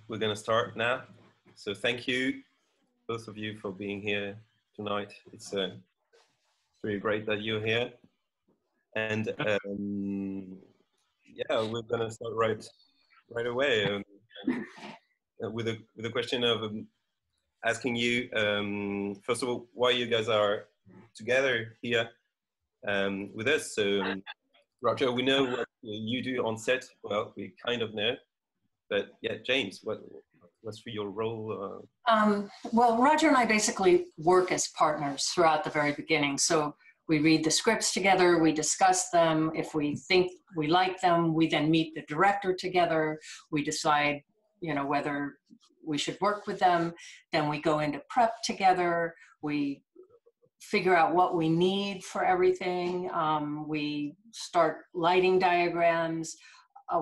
we're going to start now. So thank you, both of you, for being here tonight. It's really great that you're here. And yeah, we're going to start right away with a question of asking you, first of all, why you guys are together here with us. So, Roger, we know what you do on set. Well, we kind of know. But yeah, James, what's your role? Well, Roger and I basically work as partners throughout the very beginning. So we read the scripts together, we discuss them. If we think we like them, we then meet the director together. We decide, you know, whether we should work with them. Then we go into prep together. We figure out what we need for everything. We start lighting diagrams.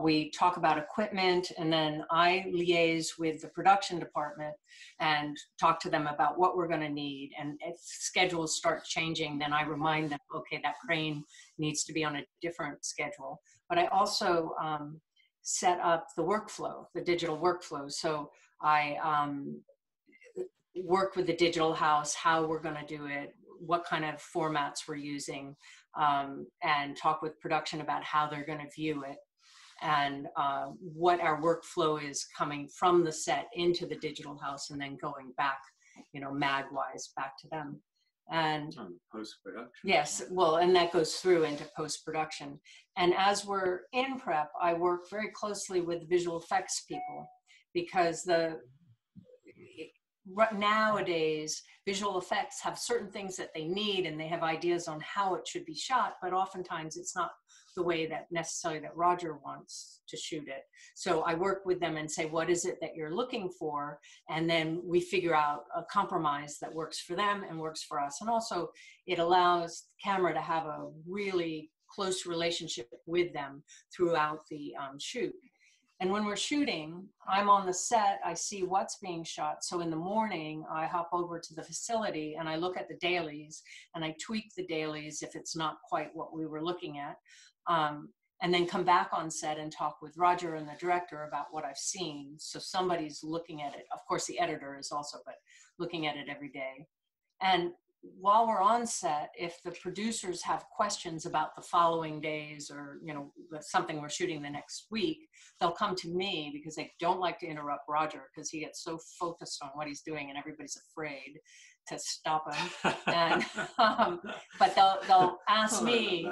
We talk about equipment, and then I liaise with the production department and talk to them about what we're going to need. And if schedules start changing, then I remind them, okay, that crane needs to be on a different schedule. But I also set up the workflow, the digital workflow. So I work with the digital house, how we're going to do it, what kind of formats we're using, and talk with production about how they're going to view it. And what our workflow is coming from the set into the digital house and then going back, you know, mag-wise back to them. And post-production. Yes, well, and that goes through into post-production. And as we're in prep, I work very closely with visual effects people, because nowadays visual effects have certain things that they need and they have ideas on how it should be shot, but oftentimes it's not the way that necessarily that Roger wants to shoot it. So I work with them and say, what is it that you're looking for? And then we figure out a compromise that works for them and works for us. And also it allows the camera to have a really close relationship with them throughout the shoot. And when we're shooting, I'm on the set, I see what's being shot. So in the morning, I hop over to the facility and I look at the dailies and I tweak the dailies if it's not quite what we were looking at. And then come back on set and talk with Roger and the director about what I've seen. So somebody's looking at it. Of course, the editor is also, but looking at it every day. And while we're on set, if the producers have questions about the following days or, you know, something we're shooting the next week, they'll come to me because they don't like to interrupt Roger because he gets so focused on what he's doing and everybody's afraid to stop him. And, but they'll ask me,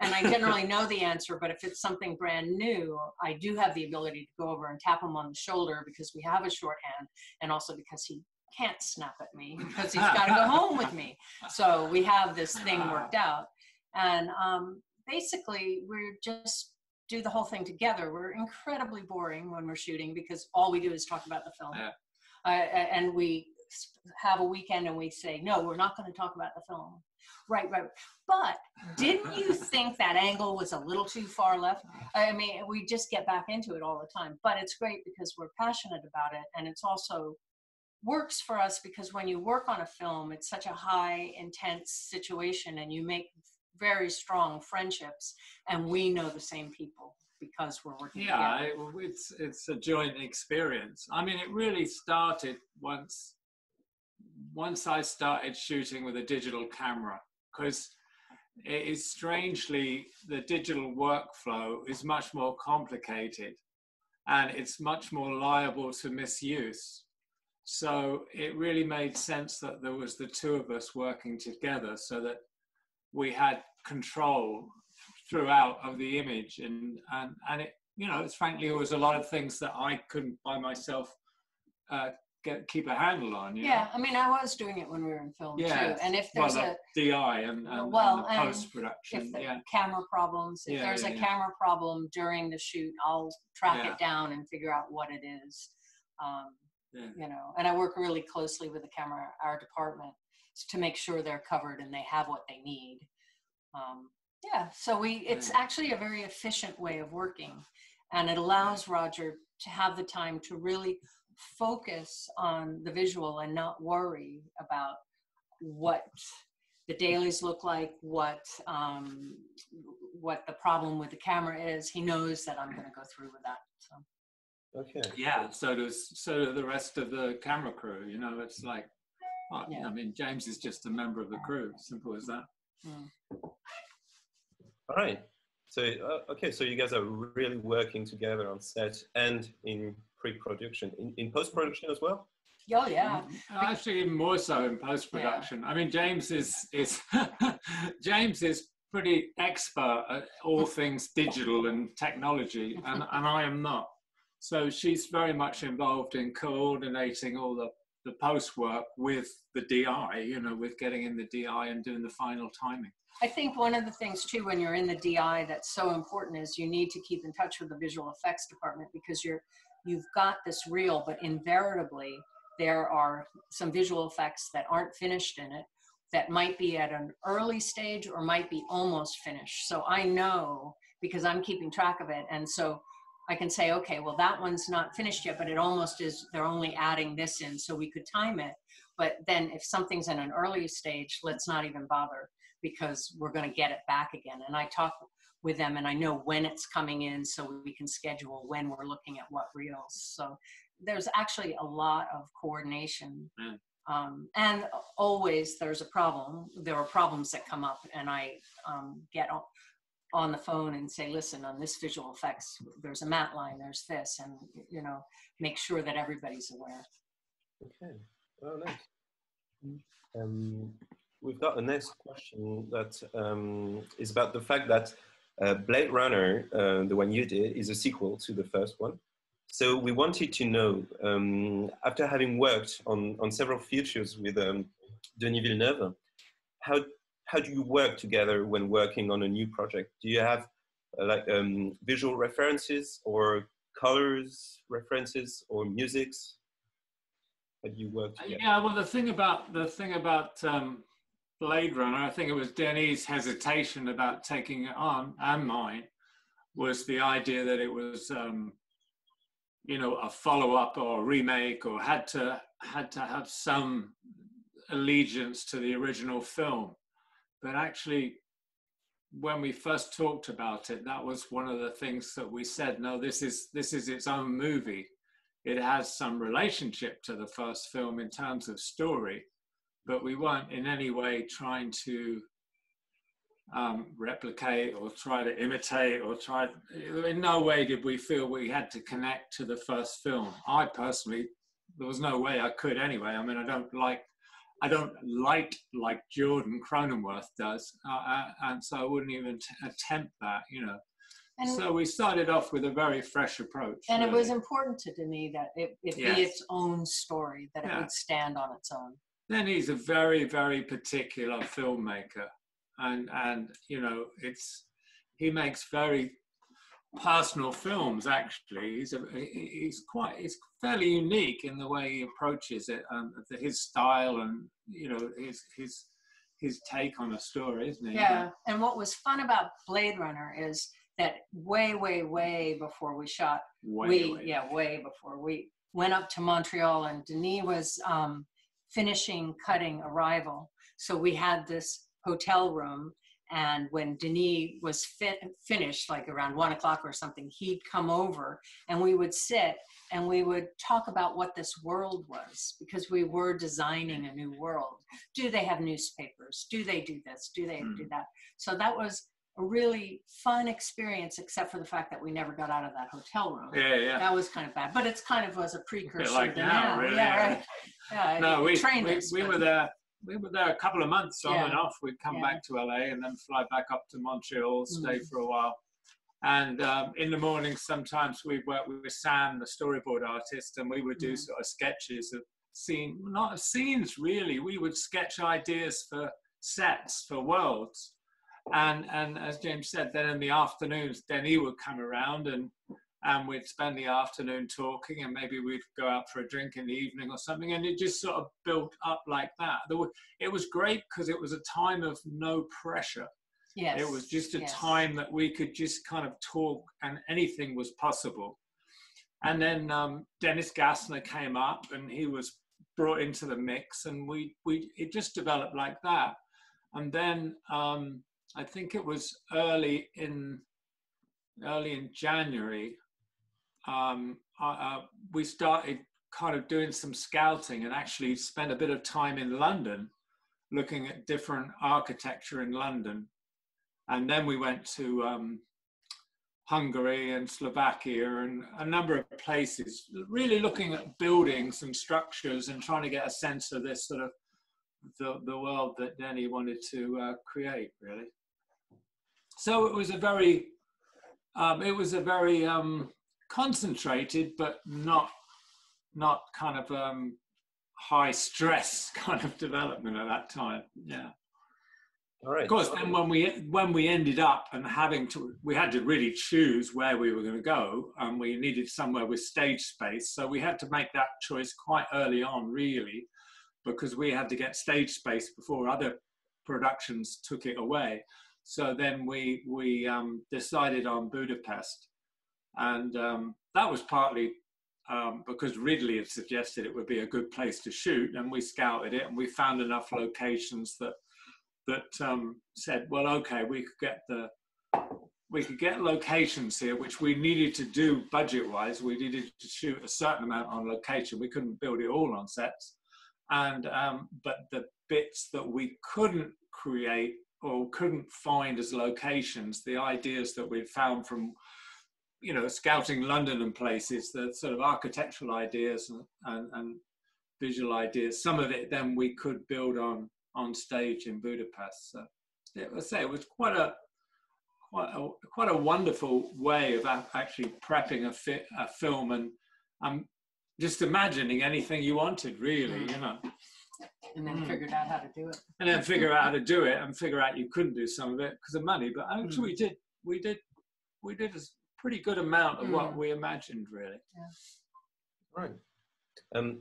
and I generally know the answer, but if it's something brand new, I do have the ability to go over and tap him on the shoulder because we have a shorthand, and also because he can't snap at me because he's got to go home with me. So we have this thing worked out. And basically, we just do the whole thing together. We're incredibly boring when we're shooting because all we do is talk about the film. And we have a weekend and we say, no, we're not going to talk about the film. Right. But didn't you think that angle was a little too far left? I mean, we just get back into it all the time. But it's great because we're passionate about it. And it's also works for us because when you work on a film, it's such a high, intense situation and you make very strong friendships, and we know the same people because we're working together. It's a joint experience. I mean, it really started once I started shooting with a digital camera, because it is strangely, the digital workflow is much more complicated and it's much more liable to misuse. So it really made sense that there was the two of us working together so that we had control throughout of the image. And it, you know, it's frankly, it was a lot of things that I couldn't by myself keep a handle on. Yeah, I mean, I was doing it when we were in film too. And if there's a DI and post-production, if the camera problems, if there's a camera problem during the shoot, I'll track it down and figure out what it is. You know, and I work really closely with our department to make sure they're covered and they have what they need. So it's actually a very efficient way of working, and it allows Roger to have the time to really focus on the visual and not worry about what the dailies look like, what the problem with the camera is. He knows that I'm going to go through with that. So. Okay. Yeah, so do the rest of the camera crew. You know, it's like, I mean, James is just a member of the crew. Simple as that. All right. So okay, so you guys are really working together on set and in pre-production, in post-production as well. Oh yeah. Actually, even more so in post-production. Yeah. I mean, James is James is pretty expert at all things digital and technology, and I am not. So she's very much involved in coordinating all the post work with the DI, you know, with getting in the DI and doing the final timing. I think one of the things too, when you're in the DI, that's so important is you need to keep in touch with the visual effects department, because you've got this reel, but invariably there are some visual effects that aren't finished in it, that might be at an early stage or might be almost finished. So I know, because I'm keeping track of it, and so I can say, okay, well, that one's not finished yet, but it almost is. They're only adding this in, so we could time it. But then if something's in an early stage, let's not even bother, because we're going to get it back again. And I talk with them, and I know when it's coming in, so we can schedule when we're looking at what reels. So there's actually a lot of coordination. And always there's a problem. There are problems that come up, and I get on the phone and say, listen, on this visual effects, there's a matte line, there's this, and, you know, make sure that everybody's aware. Okay, oh, nice. We've got a next question that is about the fact that Blade Runner, the one you did, is a sequel to the first one. So we wanted to know, after having worked on several features with Denis Villeneuve, how do you work together when working on a new project? Do you have visual references or colors references or musics? How do you work together? Yeah, well, the thing about Blade Runner, I think it was Denis' hesitation about taking it on, and mine, was the idea that it was, you know, a follow-up or a remake, or had to have some allegiance to the original film. But actually, when we first talked about it, that was one of the things that we said, no, this is its own movie. It has some relationship to the first film in terms of story, but we weren't in any way trying to replicate or try to imitate or in no way did we feel we had to connect to the first film. I personally, there was no way I could anyway. I mean, I don't like Jordan Cronenworth does, and so I wouldn't even attempt that, you know. And so we started off with a very fresh approach. And really, it was important to Denis that it be its own story, that it would stand on its own. Then he's a very, very particular filmmaker, and you know, he makes very personal films. Actually, he's fairly unique in the way he approaches it, his style, and you know, his take on a story, isn't it? Yeah. And what was fun about Blade Runner is that way before we shot, way before we went up to Montreal, and Denis was finishing cutting Arrival. So we had this hotel room, and when Denis was finished, like around 1 o'clock or something, he'd come over and we would sit and we would talk about what this world was, because we were designing a new world. Do they have newspapers? Do they do this? Do they do that? So that was a really fun experience, except for the fact that we never got out of that hotel room. Yeah. That was kind of bad, but it's kind of was a precursor like to now. Really, yeah, right. Yeah, no, we were there. We were there a couple of months on and off. We'd come back to LA and then fly back up to Montreal, stay for a while. And in the morning, sometimes we'd work with Sam, the storyboard artist, and we would do sort of sketches of not scenes really. We would sketch ideas for sets, for worlds. And as James said, then in the afternoons, Denis would come around and we'd spend the afternoon talking, and maybe we'd go out for a drink in the evening or something, and it just sort of built up like that. It was great because it was a time of no pressure. Yes. It was just a time that we could just kind of talk, and anything was possible. And then Dennis Gassner came up, and he was brought into the mix, and it just developed like that. And then I think it was early in January, we started kind of doing some scouting and actually spent a bit of time in London looking at different architecture in London. And then we went to Hungary and Slovakia and a number of places, really looking at buildings and structures and trying to get a sense of this sort of the world that Denis wanted to create, really. So it was a very concentrated, but not kind of high stress kind of development at that time. Yeah. All right. Of course, then when we ended up and we had to really choose where we were going to go, and we needed somewhere with stage space. So we had to make that choice quite early on, really, because we had to get stage space before other productions took it away. So then we decided on Budapest, and that was partly because Ridley had suggested it would be a good place to shoot, and we scouted it and we found enough locations that said, well, okay, we could get locations here, which we needed to do budget-wise. We needed to shoot a certain amount on location. We couldn't build it all on sets, and but the bits that we couldn't create or couldn't find as locations, the ideas that we'd found from, you know, scouting London and places, the sort of architectural ideas and visual ideas, some of it then we could build on stage in Budapest. So yeah, let's say it was quite a wonderful way of actually prepping a film and just imagining anything you wanted, really, you know. And then figured out how to do it. And then figure out how to do it, and figure out you couldn't do some of it because of money. But actually, we did a pretty good amount of what we imagined, really. Yeah. Right.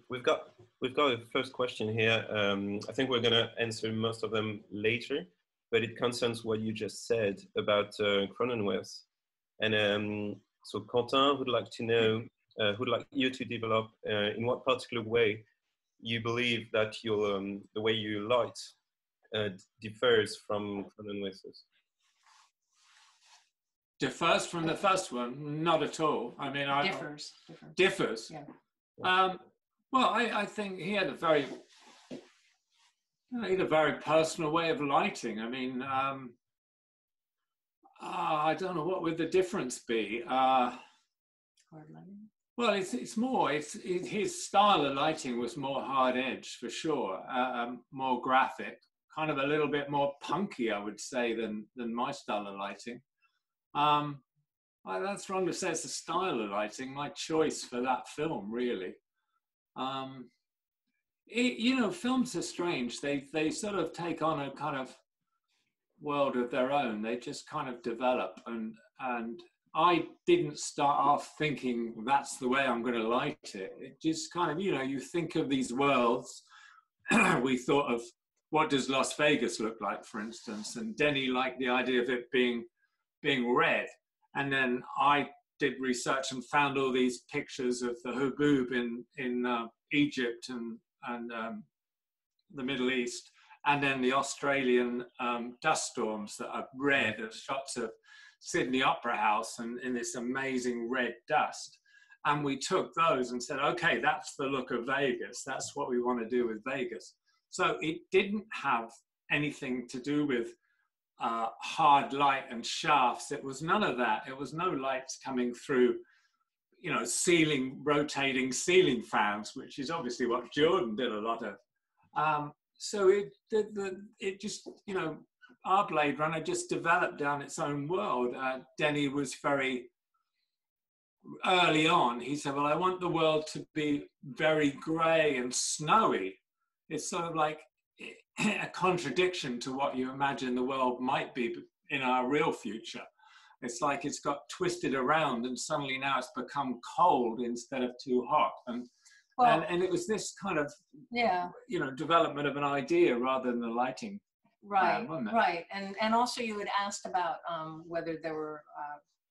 We've got a first question here. I think we're going to answer most of them later, but it concerns what you just said about Cronenweth. And so Quentin would like to know, would like you to develop in what particular way you believe that the way you light differs from Cronenweth's. Differs from the first one? Not at all. I mean, differs. Yeah. Well, I think he had a very personal way of lighting. I mean, I don't know, what would the difference be? Hard lighting. Well, his style of lighting was more hard edge for sure, more graphic, kind of a little bit more punky, I would say, than my style of lighting. That's wrong to say it's the style of lighting, my choice for that film, really. You know, films are strange. They sort of take on a kind of world of their own. They just kind of develop, and I didn't start off thinking that's the way I'm going to light it. It just kind of, you know, you think of these worlds. We thought of what does Las Vegas look like, for instance, and Denis liked the idea of it being red. And then I did research and found all these pictures of the hubub in Egypt and the Middle East, and then the Australian dust storms that are red, shots of Sydney Opera House and in this amazing red dust. And we took those and said, okay, that's the look of Vegas. That's what we want to do with Vegas. So it didn't have anything to do with hard light and shafts. It was none of that. It was no lights coming through, you know, rotating ceiling fans, which is obviously what Jordan did a lot of. So it just, you know, our Blade Runner just developed down its own world. Denis was very early on. He said, well, I want the world to be very grey and snowy. It's sort of like a contradiction to what you imagine the world might be in our real future. It's like it's got twisted around and suddenly now it's become cold instead of too hot. And it was this kind of, you know, development of an idea rather than the lighting. Right, right. And also you had asked about whether there were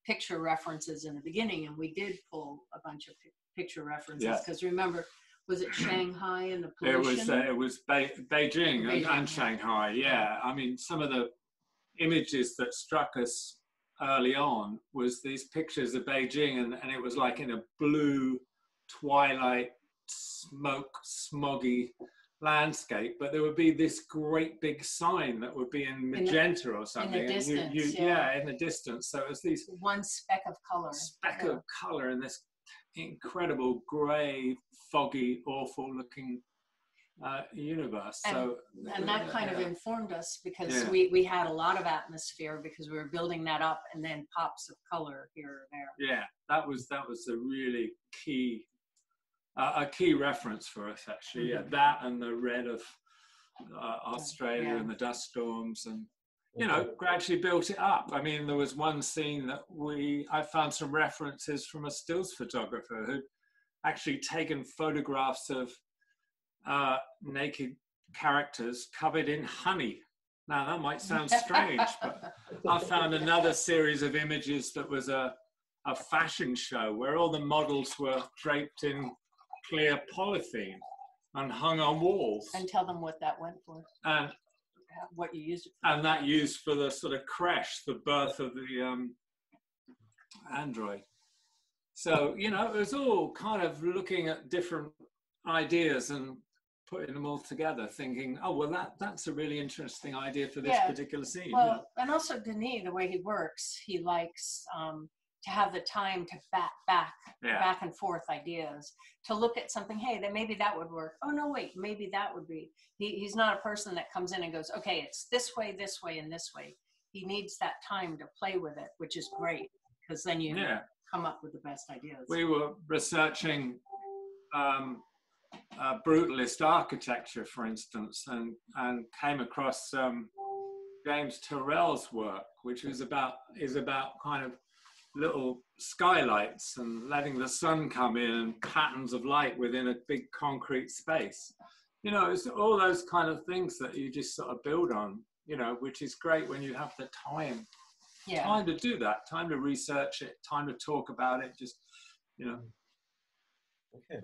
picture references in the beginning, and we did pull a bunch of picture references, because remember, was it Shanghai and the pollution? It was Beijing and Shanghai, yeah. I mean, some of the images that struck us early on was these pictures of Beijing, and it was like in a blue twilight, smoggy landscape, but there would be this great big sign that would be in magenta or something. In the distance, in the distance. So it was these one speck of color in this incredible grey, foggy, awful looking universe. And that kind of informed us, because we had a lot of atmosphere because we were building that up, and then pops of color here or there. Yeah, that was a really key a key reference for us, actually. Yeah, that and the red of Australia and the dust storms, and gradually built it up. I mean, there was one scene that I found some references from a stills photographer who'd actually taken photographs of naked characters covered in honey. Now that might sound strange, but I found another series of images that was a fashion show where all the models were draped in clear polythene and hung on walls. And tell them what that went for. And what you used it for. And that used for the sort of crash, the birth of the android. So, it was all kind of looking at different ideas and putting them all together, thinking, oh, well, that's a really interesting idea for this particular scene. Well, and also Denis, the way he works, he likes to have the time to back and forth ideas, to look at something, hey, then maybe that would work. Oh, no, wait, maybe that would be. He's not a person that comes in and goes, okay, it's this way, and this way. He needs that time to play with it, which is great, because then you come up with the best ideas. We were researching brutalist architecture, for instance, and came across James Turrell's work, which is about kind of little skylights and letting the sun come in and patterns of light within a big concrete space. It's all those kind of things that you just sort of build on, which is great when you have the time to do that, time to research it, time to talk about it, just, Okay.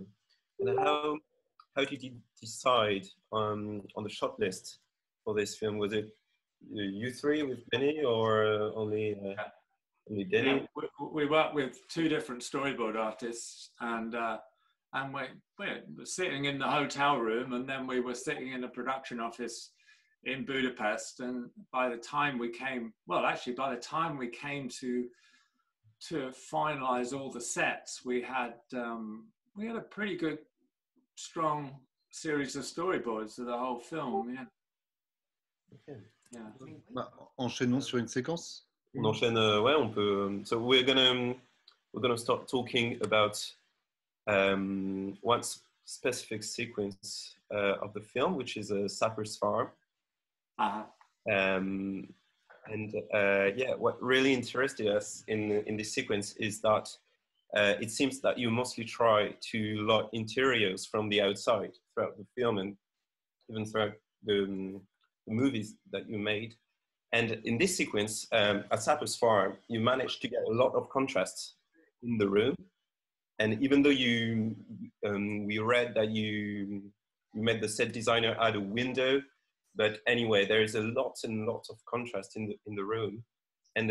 And how did you decide on the shot list for this film? Was it you three with Benny, or only Denny? Yeah, we worked with two different storyboard artists, and we're sitting in the hotel room, and then we were sitting in the production office in Budapest. And by the time we came to finalize all the sets, we had a pretty good, strong series of storyboards of the whole film. Yeah. Okay. Yeah. Bah, enchaînons sur une séquence. On enchaîne, on peut. So we're gonna start talking about one specific sequence of the film, which is a Cypress Farm. What really interested us in this sequence is that it seems that you mostly try to light interiors from the outside throughout the film, and even throughout the movies that you made. And in this sequence, at Cypress Farm, you managed to get a lot of contrast in the room. And even though we read that you made the set designer add a window, but anyway, there is a lot and lots of contrast in the room. And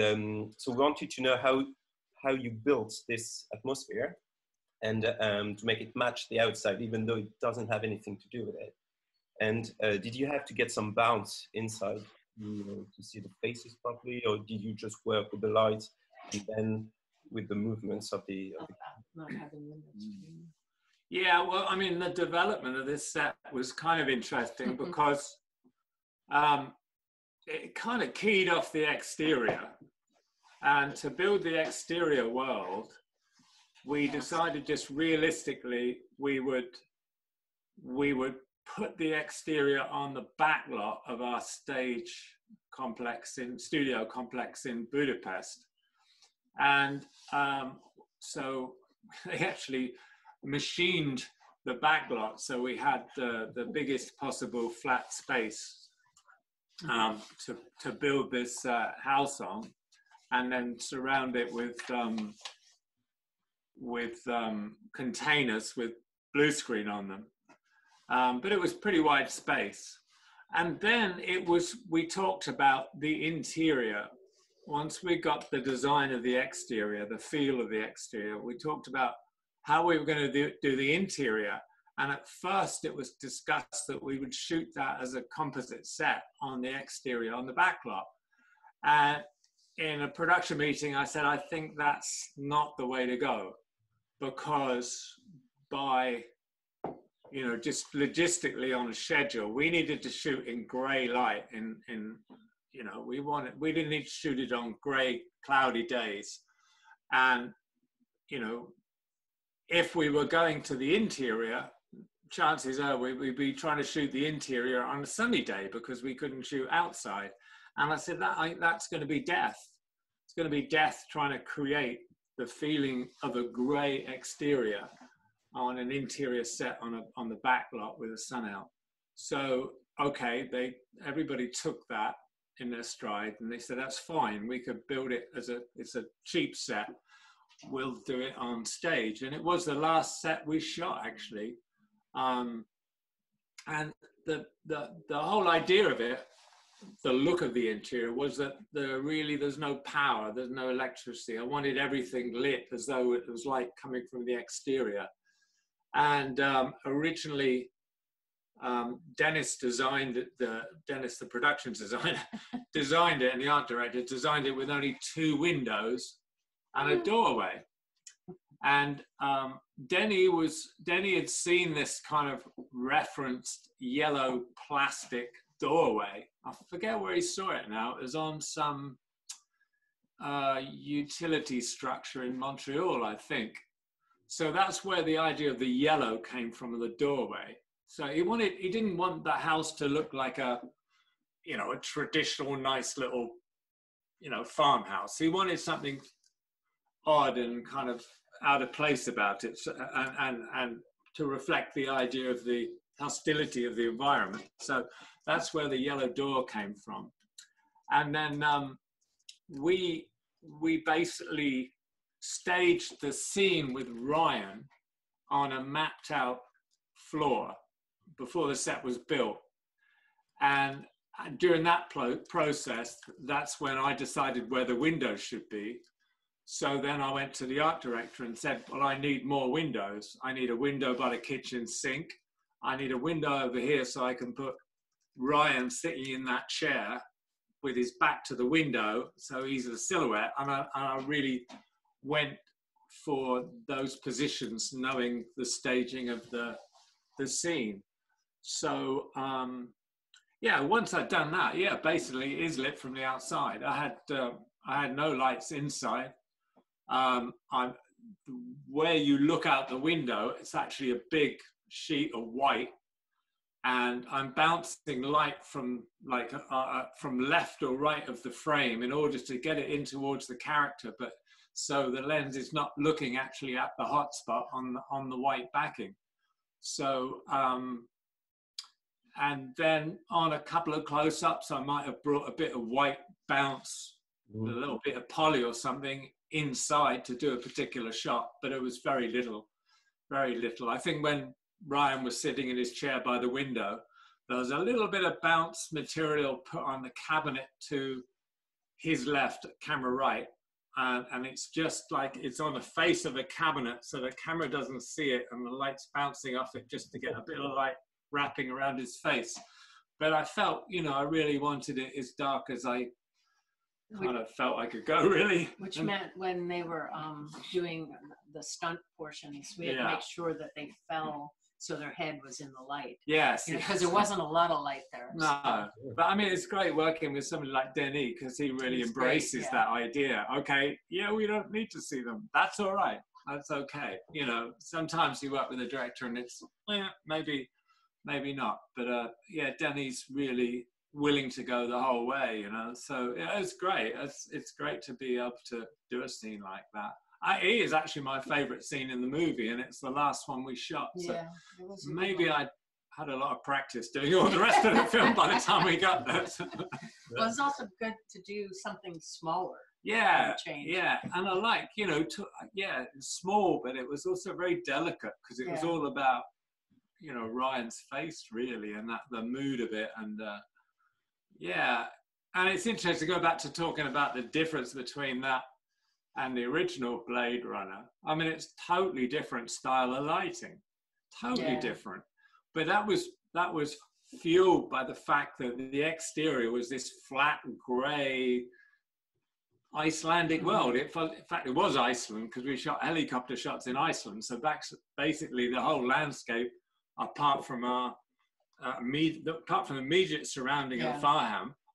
so we wanted to know how you built this atmosphere and to make it match the outside, even though it doesn't have anything to do with it. And did you have to get some bounce inside to see the faces properly, or did you just work with the lights and then with the movements of the not having windows. Yeah, well, I mean, the development of this set was kind of interesting because it kind of keyed off the exterior. And to build the exterior world, we decided just realistically we would put the exterior on the back lot of our studio complex in Budapest. And so they actually machined the back lot, so we had the biggest possible flat space to build this house on, and then surround it with containers with blue screen on them. But it was pretty wide space. And then we talked about the interior once we got the design of the exterior, the feel of the exterior, we talked about how we were going to do the interior. And at first it was discussed that we would shoot that as a composite set on the exterior, on the backlot. And in a production meeting, I said, I think that's not the way to go, because by, you know, just logistically on a schedule, we needed to shoot in gray light you know, we didn't need to shoot it on gray, cloudy days. And, you know, if we were going to the interior, chances are we'd be trying to shoot the interior on a sunny day because we couldn't shoot outside. And I said, that's going to be death. It's going to be death trying to create the feeling of a gray exterior on an interior set on the back lot with the sun out. So, okay, everybody took that in their stride, and they said, that's fine. We could build it it's a cheap set. We'll do it on stage. And it was the last set we shot, actually. And the whole idea of it, the look of the interior, was that there's no power, there's no electricity. I wanted everything lit as though it was light coming from the exterior. And originally, Dennis designed it, Dennis, the production designer, designed it, and the art director designed it with only 2 windows and a doorway. And Denny had seen this kind of referenced yellow plastic doorway. I forget where he saw it now. It was on some utility structure in Montreal, I think. So that's where the idea of the yellow came from, the doorway. So he didn't want the house to look like a traditional nice little, farmhouse. He wanted something odd and kind of out of place about it, and to reflect the idea of the hostility of the environment. So that's where the yellow door came from. And then we basically staged the scene with Ryan on a mapped out floor before the set was built. And during that process, that's when I decided where the windows should be. So then I went to the art director and said, well, I need more windows. I need a window by the kitchen sink. I need a window over here so I can put Ryan sitting in that chair with his back to the window, so he's a silhouette. And I really went for those positions, knowing the staging of the scene. So, once I'd done that, basically it is lit from the outside. I had no lights inside. Where you look out the window, it's actually a big sheet of white, and I'm bouncing light from left or right of the frame in order to get it in towards the character, but so the lens is not looking actually at the hot spot on the white backing. So and then on a couple of close-ups, I might have brought a bit of white bounce, a little bit of poly or something inside to do a particular shot, but it was very little. I think when Ryan was sitting in his chair by the window, there was a little bit of bounce material put on the cabinet to his left, camera right, and it's just like it's on the face of a cabinet, so the camera doesn't see it, and the light's bouncing off it just to get a bit of light wrapping around his face. But I felt, I really wanted it as dark as I kind of felt I could go, really. Which meant when they were doing the stunt portions, we had to make sure that they fell so their head was in the light. Yes. Because there wasn't a lot of light there. No. So. But I mean, it's great working with somebody like Denis, because he really embraces that idea. Okay, we don't need to see them. That's all right. That's okay. Sometimes you work with a director and it's, maybe not. But Denis really willing to go the whole way, so it's great. It's great to be able to do a scene like that. It is actually my favorite scene in the movie, and it's the last one we shot, so maybe I had a lot of practice doing all the rest of the film by the time we got there. Well, it's also good to do something smaller. And I like, it's small, but it was also very delicate, because it was all about Ryan's face, really, and the mood of it. And And it's interesting to go back to talking about the difference between that and the original Blade Runner. I mean, it's totally different style of lighting, totally different. But that was fueled by the fact that the exterior was this flat, grey, Icelandic world. In fact, it was Iceland because we shot helicopter shots in Iceland. So basically, the whole landscape, apart from the immediate surrounding of the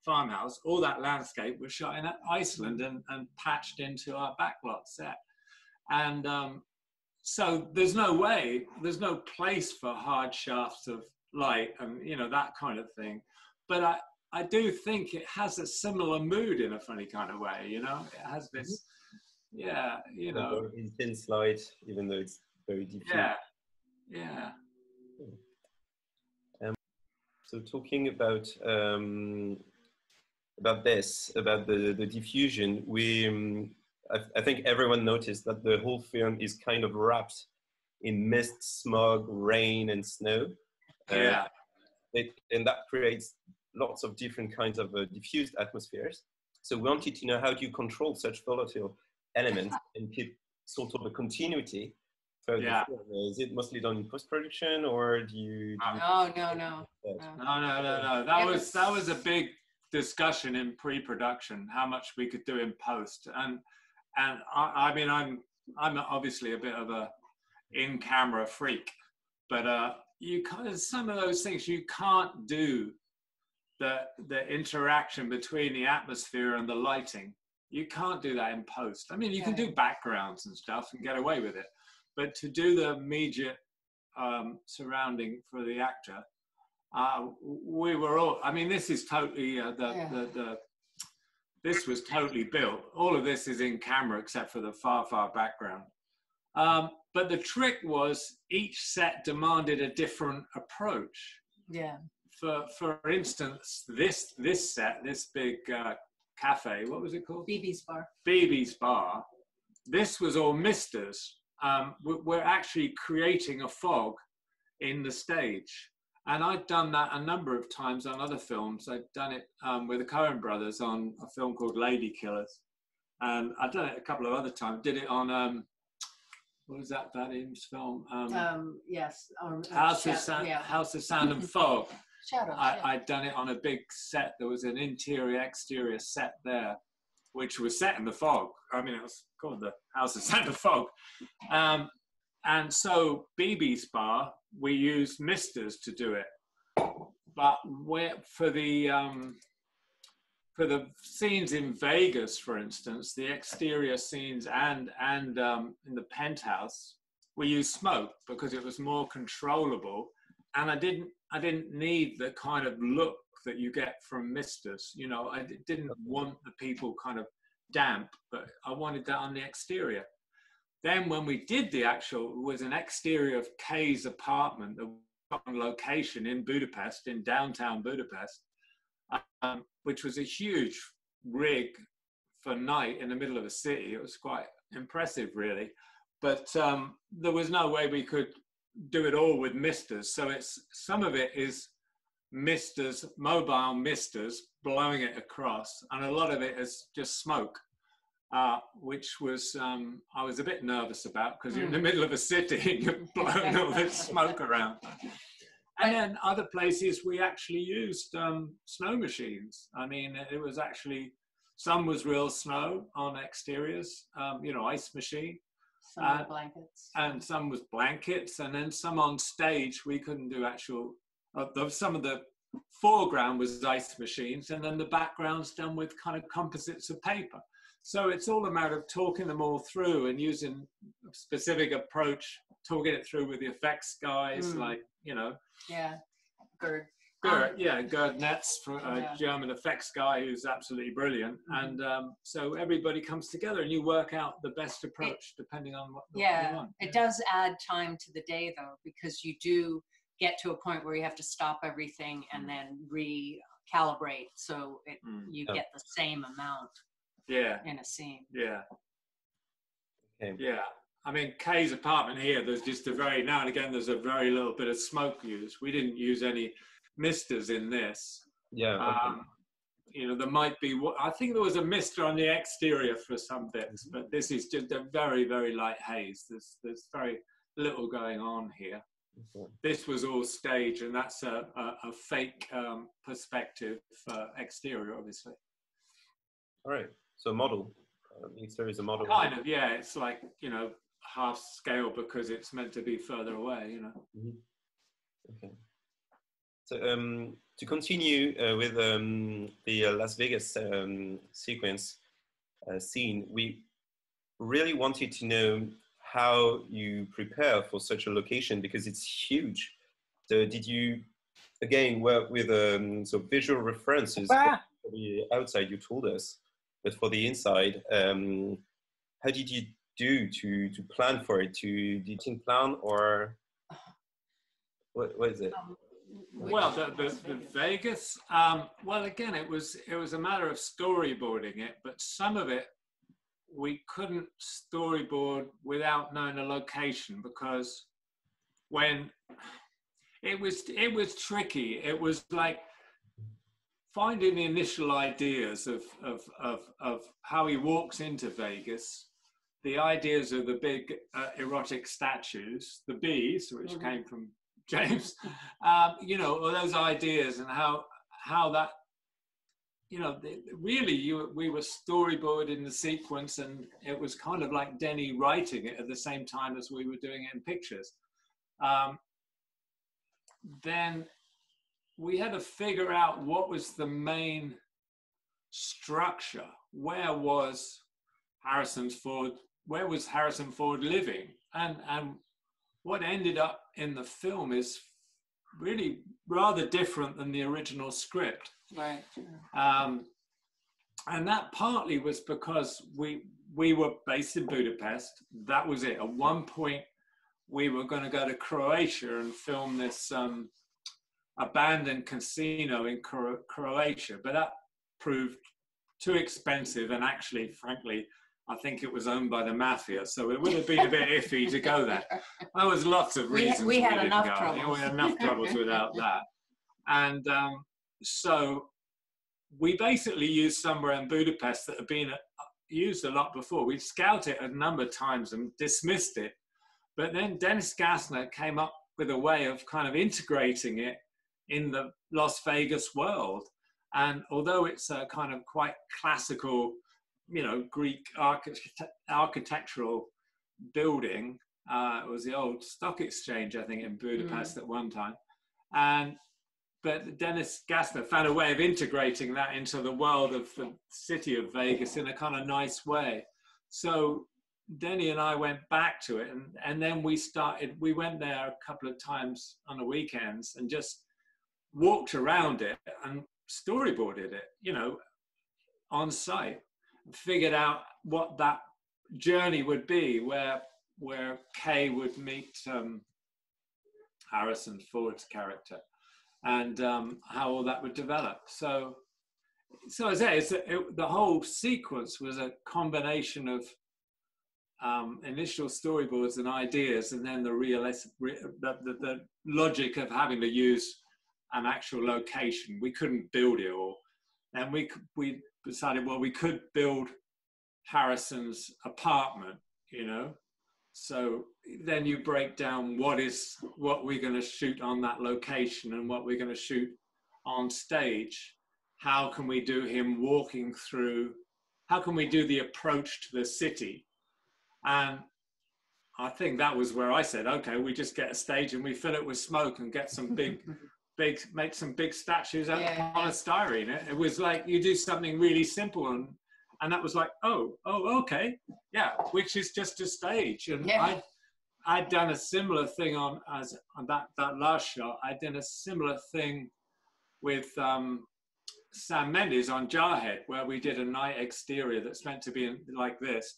farmhouse, all that landscape was shot in Iceland and patched into our backlot set. And so there's no place for hard shafts of light and, you know, that kind of thing. But I do think it has a similar mood in a funny kind of way, you know? It has this, you know. Intense light, even though it's very diffuse. Yeah. So talking about the diffusion, I think everyone noticed that the whole film is kind of wrapped in mist, smog, rain, and snow. And that creates lots of different kinds of diffused atmospheres. So we wanted to know, how do you control such volatile elements and keep sort of a continuity for the film? Is it mostly done in post-production, or do you No. That was a big discussion in pre-production, how much we could do in post. And I mean, I'm obviously a bit of a in-camera freak, but some of those things you can't do. The interaction between the atmosphere and the lighting, you can't do that in post. I mean, you can do backgrounds and stuff and get away with it, but to do the immediate surrounding for the actor, we were all, I mean, this is totally this was totally built. All of this is in camera except for the far background. But the trick was each set demanded a different approach. For instance, this set, this big cafe, what was it called? BB's Bar. This was all misters. We're actually creating a fog in the stage. And I'd done that a number of times on other films. I'd done it with the Coen brothers on a film called Lady Killers. And I'd done it a couple of other times. Did it on, what was that Vadim's film? House of Sound and Fog. I'd done it on a big set. There was an interior-exterior set there, which was set in the fog. I mean, it was called the House of Sound and Fog. And so BB's Bar, we used misters to do it. But for the scenes in Vegas, for instance, the exterior scenes and in the penthouse, we used smoke because it was more controllable. And I didn't need the kind of look that you get from misters. You know, I didn't want the people kind of damp, but I wanted that on the exterior. Then when we did the actual, it was an exterior of Kay's apartment that was on location in Budapest, in downtown Budapest, which was a huge rig for night in the middle of a city. It was quite impressive, really. But there was no way we could do it all with misters. So some of it is misters, mobile misters, blowing it across. And a lot of it is just smoke. Which was, I was a bit nervous about because you're in the middle of a city and you're blowing all this smoke around. And then other places we actually used snow machines. I mean, it was actually, some was real snow on exteriors, you know, ice machine. Some were blankets. And some was blankets. And then some on stage, we couldn't do actual, some of the foreground was ice machines. And then the background's done with kind of composites of paper. So it's all a matter of talking them all through and using a specific approach, talking it through with the effects guys, like, you know. Gerd Netz, a German effects guy who's absolutely brilliant. And so everybody comes together and you work out the best approach depending on what you want. It does add time to the day, though, because you do get to a point where you have to stop everything and then recalibrate so you get the same amount. In a scene. I mean, Kay's apartment here, there's just now and again, there's a very little bit of smoke used. We didn't use any misters in this. you know, there might be, I think there was a mister on the exterior for some bits, but this is just a very, very light haze. There's very little going on here. This was all stage, and that's a fake perspective exterior, obviously. All right. So model. The exterior is a model. Kind of, yeah. It's like, you know, half scale because it's meant to be further away, you know. Okay. So to continue with the Las Vegas sequence scene, we really wanted to know how you prepare for such a location, because it's huge. So did you, again, work with so visual references for the outside, you told us, but for the inside, how did you do to plan for it? Did you team plan, or what is it? Well, the Vegas, well, again, it was a matter of storyboarding it, but some of it we couldn't storyboard without knowing the location, because when it was tricky. It was like finding the initial ideas of how he walks into Vegas, the ideas of the big erotic statues, the bees, which came from James, you know, all those ideas, and how that, you know, really we were storyboarding the sequence, and it was kind of like Denis writing it at the same time as we were doing it in pictures. Then we had to figure out what was the main structure. Where was Harrison Ford living? And what ended up in the film is really rather different than the original script. Right. And that partly was because we were based in Budapest. That was it. At one point, we were going to go to Croatia and film this abandoned casino in Croatia, but that proved too expensive, and actually, frankly, I think it was owned by the mafia, so it would have been a bit iffy to go there. There was lots of reasons we had didn't enough go. troubles. We had enough troubles without that. And so we basically used somewhere in Budapest that had been used a lot before. We'd scouted it a number of times and dismissed it. But then Dennis Gassner came up with a way of kind of integrating it in the Las Vegas world. And although it's a kind of quite classical, you know, Greek architectural building, it was the old stock exchange, I think, in Budapest at one time. But Dennis Gassner found a way of integrating that into the world of the city of Vegas in a kind of nice way. So Denny and I went back to it, and then we went there a couple of times on the weekends and just walked around it and storyboarded it, you know, on site, figured out what that journey would be, where Kay would meet Harrison Ford's character, and how all that would develop. So as I say, the whole sequence was a combination of initial storyboards and ideas, and then the logic of having to use an actual location. We couldn't build it all, and we decided, well, we could build Harrison's apartment, you know. So then you break down what we're going to shoot on that location and what we're going to shoot on stage. How can we do him walking through? How can we do the approach to the city? And I think that was where I said, okay, we just get a stage and we fill it with smoke and get some make some big statues out of polystyrene. It was like, you do something really simple, and that was like, oh, okay, yeah, which is just a stage. And I'd done a similar thing on that last shot. I'd done a similar thing with Sam Mendes on Jarhead, where we did a night exterior that's meant to be like this.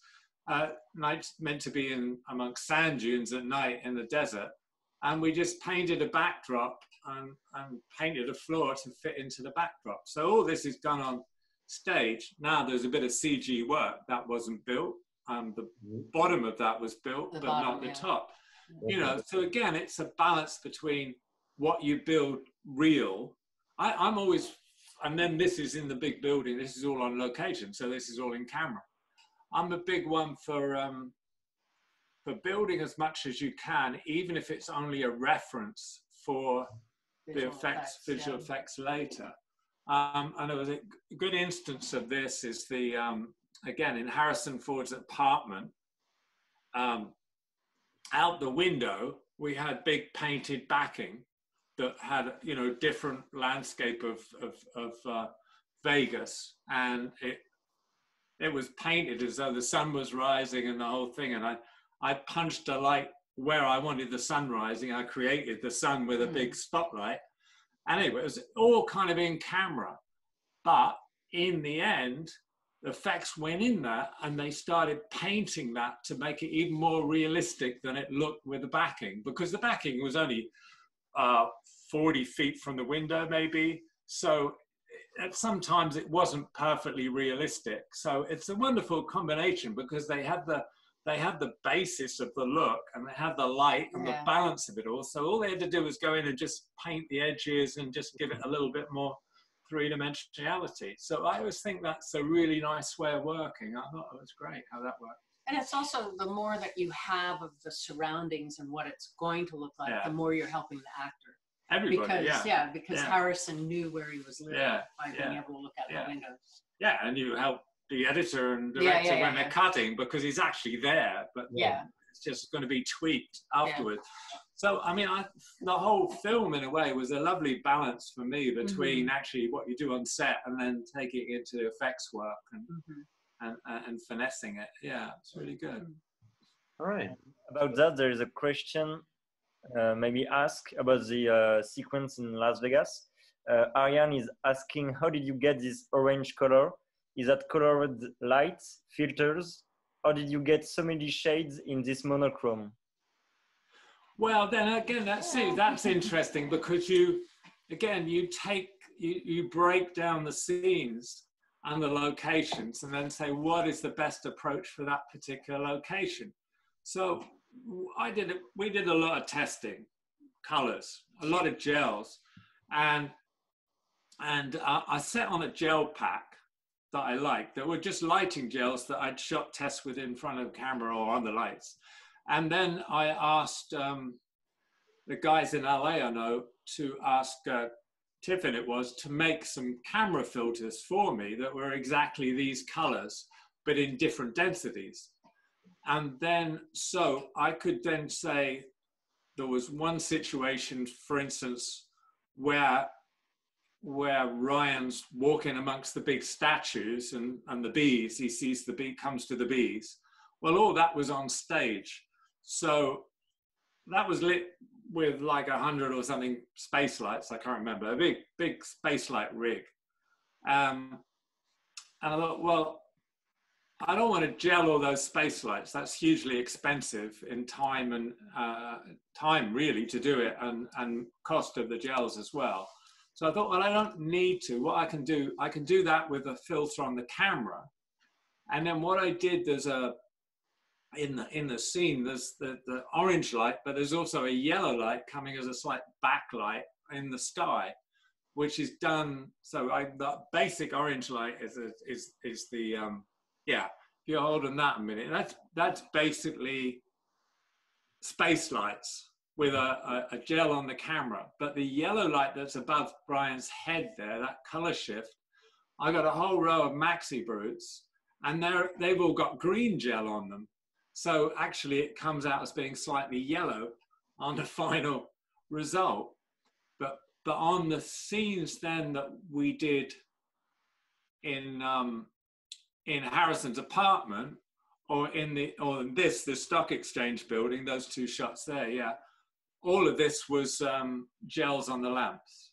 Night's meant to be in amongst sand dunes at night in the desert, and we just painted a backdrop and painted a floor to fit into the backdrop. So all this is done on stage. Now there's a bit of CG work that wasn't built. The bottom of that was built, but not the top. You know, so again, it's a balance between what you build real. I'm always and then this is in the big building. This is all on location, so this is all in camera. I'm a big one for building as much as you can, even if it's only a reference for the visual effects later. And there was a good instance of this is the, again, in Harrison Ford's apartment, out the window, we had big painted backing that had, you know, different landscape of Vegas. And it was painted as though the sun was rising and the whole thing. And I punched a light where I wanted the sun rising. I created the sun with a big spotlight. Anyway, it was all kind of in camera. But in the end, the effects went in there and they started painting that to make it even more realistic than it looked with the backing, because the backing was only 40 feet from the window maybe. So sometimes it wasn't perfectly realistic. So it's a wonderful combination because they have the basis of the look and they have the light and the balance of it all. So all they had to do was go in and just paint the edges and just give it a little bit more three-dimensionality. So I always think that's a really nice way of working. I thought it was great how that worked. And it's also the more that you have of the surroundings and what it's going to look like, the more you're helping the actor. Everybody, because Harrison knew where he was living by being able to look out the windows. Yeah, and you help the editor and director when they're cutting because he's actually there, but it's just going to be tweaked afterwards. So, I mean, the whole film, in a way, was a lovely balance for me between actually what you do on set and then taking it into effects work and finessing it. Yeah, it's really good. All right. About that, there is a question maybe ask about the sequence in Las Vegas. Ariane is asking, how did you get this orange color? Is that colored lights, filters? Or did you get so many shades in this monochrome? Well, then again, that's interesting because you break down the scenes and the locations and then say, what is the best approach for that particular location? So we did a lot of testing, colors, a lot of gels, and I set on a gel pack that I liked, that were just lighting gels that I'd shot tests with in front of the camera or on the lights. And then I asked the guys in LA I know to ask Tiffin to make some camera filters for me that were exactly these colors, but in different densities. And then, so I could then say there was one situation, for instance, where Ryan's walking amongst the big statues and the bees, he sees the bee, comes to the bees. Well, all that was on stage. So that was lit with like 100 or something space lights, I can't remember, a big space light rig. And I thought, well, I don't want to gel all those space lights. That's hugely expensive in time and time really to do it, and cost of the gels as well. So I thought, well, I don't need to. What I can do that with a filter on the camera. And then what I did, there's in the scene, there's the orange light, but there's also a yellow light coming as a slight backlight in the sky, which is done. So the basic orange light is the if you're holding that a minute, that's basically space lights with a gel on the camera. But the yellow light that's above Brian's head there, that color shift, I got a whole row of maxi brutes, and they've all got green gel on them. So actually it comes out as being slightly yellow on the final result. But on the scenes then that we did in Harrison's apartment, or in the stock exchange building, those two shots there, all of this was gels on the lamps,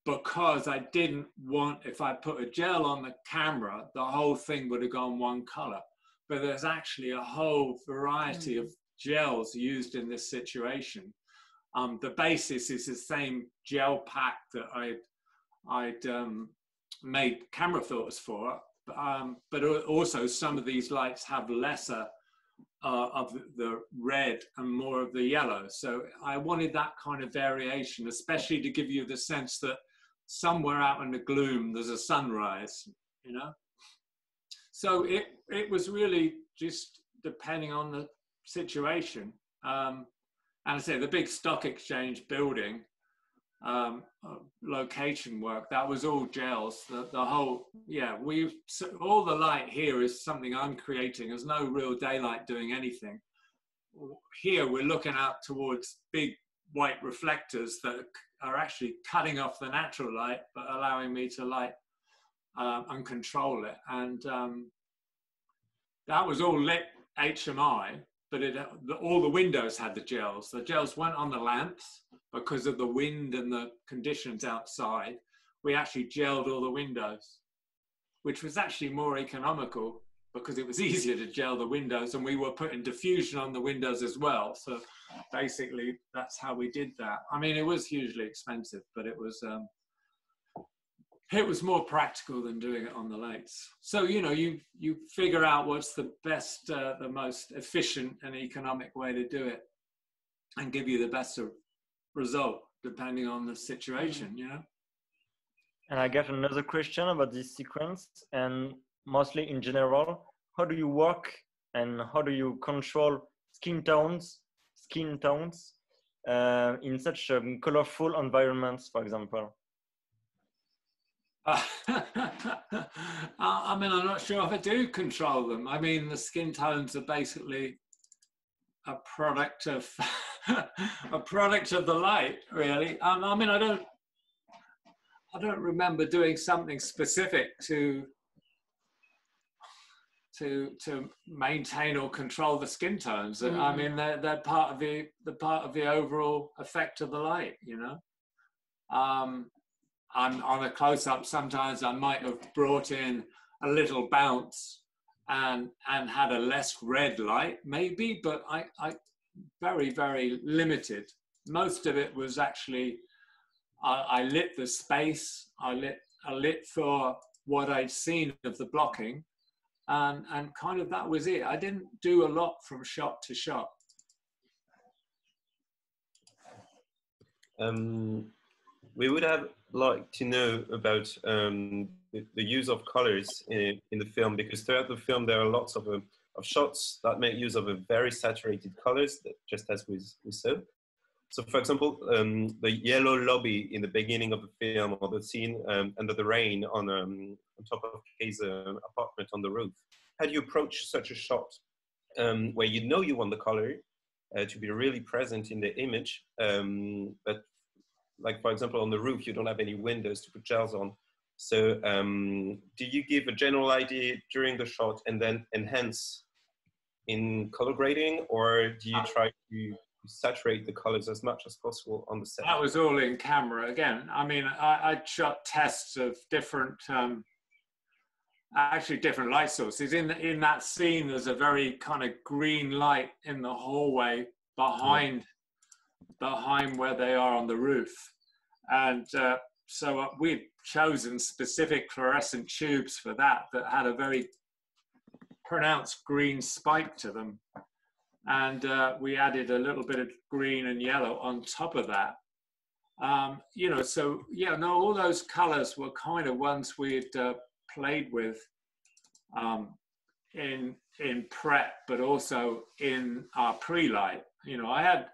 because I didn't want, if I put a gel on the camera, the whole thing would have gone one color. But there's actually a whole variety of gels used in this situation. The basis is the same gel pack that I'd made camera filters for, but also some of these lights have lesser of the red and more of the yellow. So I wanted that kind of variation, especially to give you the sense that somewhere out in the gloom, there's a sunrise, you know? So it was really just depending on the situation. And I say the big stock exchange building, location work, that was all gels. The whole, yeah, all the light here is something I'm creating. There's no real daylight doing anything. Here we're looking out towards big white reflectors that are actually cutting off the natural light, but allowing me to light and control it. And that was all lit HMI, but all the windows had the gels. The gels weren't on the lamps because of the wind and the conditions outside. We actually gelled all the windows, which was actually more economical because it was easier to gel the windows, and we were putting diffusion on the windows as well. So basically that's how we did that. I mean, it was hugely expensive, but it was more practical than doing it on the lights. So, you know, you figure out what's the best, the most efficient and economic way to do it and give you the best result depending on the situation, you know? And I got another question about this sequence, and mostly in general, how do you work and how do you control skin tones in such colorful environments, for example? I mean, I'm not sure if I do control them. I mean, the skin tones are basically a product of the light, really. I mean, I don't remember doing something specific to maintain or control the skin tones. Mm-hmm. I mean, they're part of the overall effect of the light, you know. On a close-up, sometimes I might have brought in a little bounce and had a less red light, maybe, but I very, very limited. Most of it was actually, I lit the space, I lit for what I'd seen of the blocking, and kind of that was it. I didn't do a lot from shot to shot. We would have liked to know about the use of colors in the film, because throughout the film there are lots of shots that make use of a very saturated colors, just as with ceux. So, for example, the yellow lobby in the beginning of the film, or the scene under the rain on top of Kay's apartment on the roof. How do you approach such a shot where you know you want the color to be really present in the image, but like, for example, on the roof, you don't have any windows to put gels on. So do you give a general idea during the shot and then enhance in color grading, or do you try to saturate the colors as much as possible on the set? That was all in camera again. I mean, I shot tests of different, actually different light sources. In that scene, there's a very kind of green light in the hallway behind where they are on the roof. And so we've chosen specific fluorescent tubes for that had a very pronounced green spike to them. And we added a little bit of green and yellow on top of that. You know, so yeah, no, all those colors were kind of ones we'd played with in prep, but also in our pre-light. You know, I had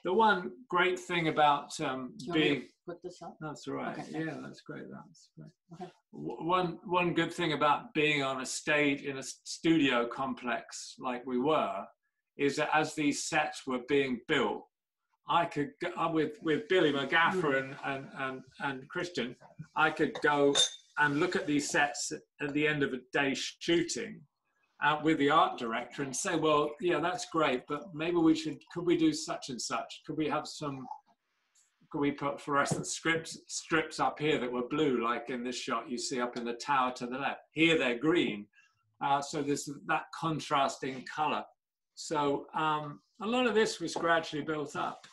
the one great thing about being. Put this up? That's right. Okay, yeah, that's great. That's great. Okay. One good thing about being on a stage in a studio complex like we were is that as these sets were being built, I could go, with Billy, my gaffer, and Christian, I could go and look at these sets at the end of a day shooting with the art director and say, well, yeah, that's great, but maybe could we do such and such? Could we put fluorescent strips up here that were blue, like in this shot you see up in the tower to the left? Here they're green. So there's that contrasting color. So a lot of this was gradually built up.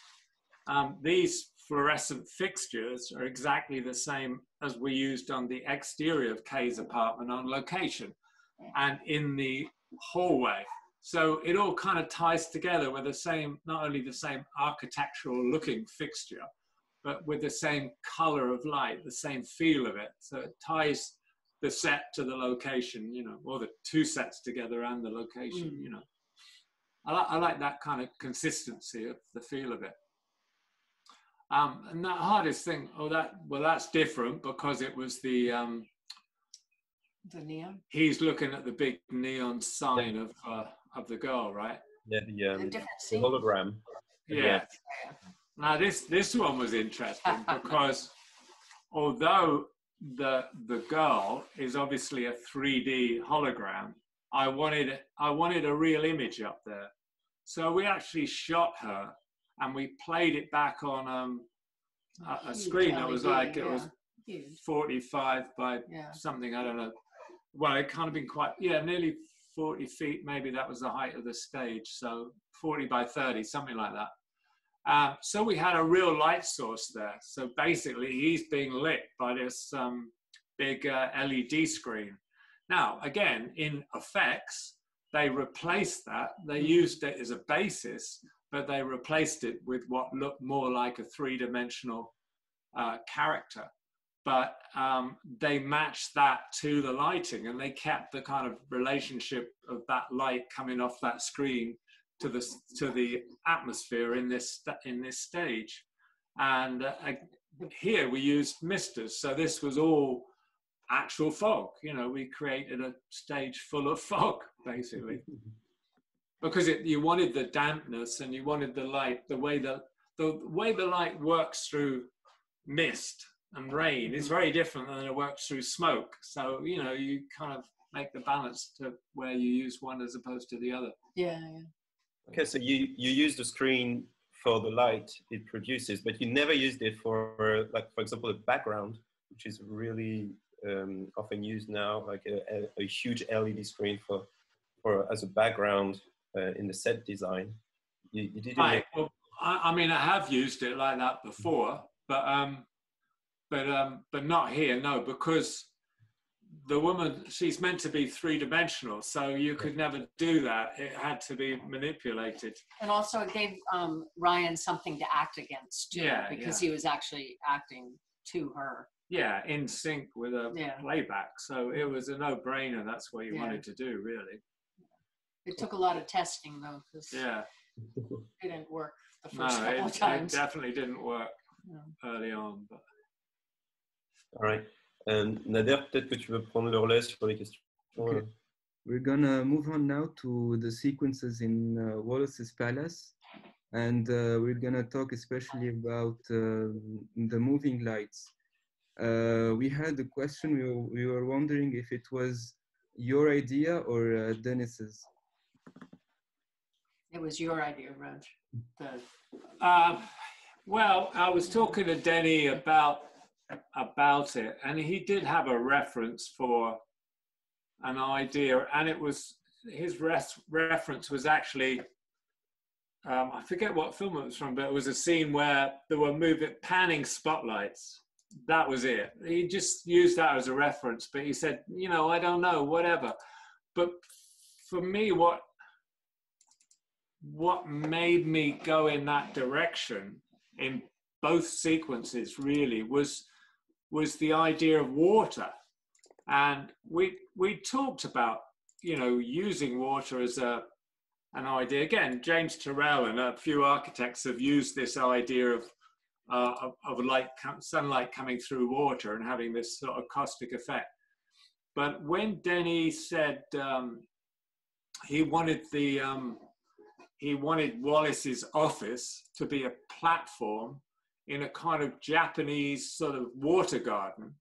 These fluorescent fixtures are exactly the same as we used on the exterior of Kay's apartment on location and in the hallway. So it all kind of ties together with the same, not only the same architectural looking fixture, but with the same color of light, the same feel of it. So it ties the set to the location, you know, or the two sets together and the location, you know. I like that kind of consistency of the feel of it. And that hardest thing, that's different because it was the neon. He's looking at the big neon sign of the girl, right? Yeah, The the hologram. Yeah. Now this one was interesting because although the girl is obviously a 3D hologram, I wanted a real image up there. So we actually shot her and we played it back on a screen that was like, it was 45 by something, I don't know. Well, it kind of been quite, nearly 40 feet, maybe that was the height of the stage. So 40 by 30, something like that. So we had a real light source there. So basically he's being lit by this big LED screen. Now, again, in effects, they replaced that. They used it as a basis, but they replaced it with what looked more like a three-dimensional character. But they matched that to the lighting, and they kept the kind of relationship of that light coming off that screen to the atmosphere in this stage. And here we used misters, so this was all actual fog. You know, we created a stage full of fog, basically, because you wanted the dampness and you wanted the light. The way the light works through mist and rain is very different than it works through smoke. So, you know, you kind of make the balance to where you use one as opposed to the other. Yeah. Okay, so you use the screen for the light it produces, but you never used it for, like, for example, a background, which is really often used now, like a huge LED screen for as a background in the set design. You didn't. Right. Well, I mean, I have used it like that before, but not here, no, because the woman, she's meant to be three-dimensional, so you could never do that. It had to be manipulated. And also it gave Ryan something to act against too, because he was actually acting to her. Yeah, in sync with a playback. So it was a no-brainer. That's what you wanted to do, really. It took a lot of testing, though, because it didn't work the first couple of times. It definitely didn't work early on. But... All right. Nader, peut-être que tu veux prendre le relais sur les questions. Okay. We're gonna move on now to the sequences in Wallace's Palace, and we're gonna talk especially about the moving lights. We had a question. We were wondering if it was your idea or Denis's. It was your idea, Rog. Well, I was talking to Denny about it, and he did have a reference for an idea, and it was his reference was actually I forget what film it was from, but it was a scene where there were panning spotlights. That was it. He just used that as a reference, but he said, you know, I don't know, whatever. But for me, what made me go in that direction in both sequences really was the idea of water. And we talked about, you know, using water as an idea. Again, James Turrell and a few architects have used this idea of sunlight coming through water and having this sort of caustic effect. But when Denny said he wanted Wallace's office to be a platform in a kind of Japanese sort of water garden.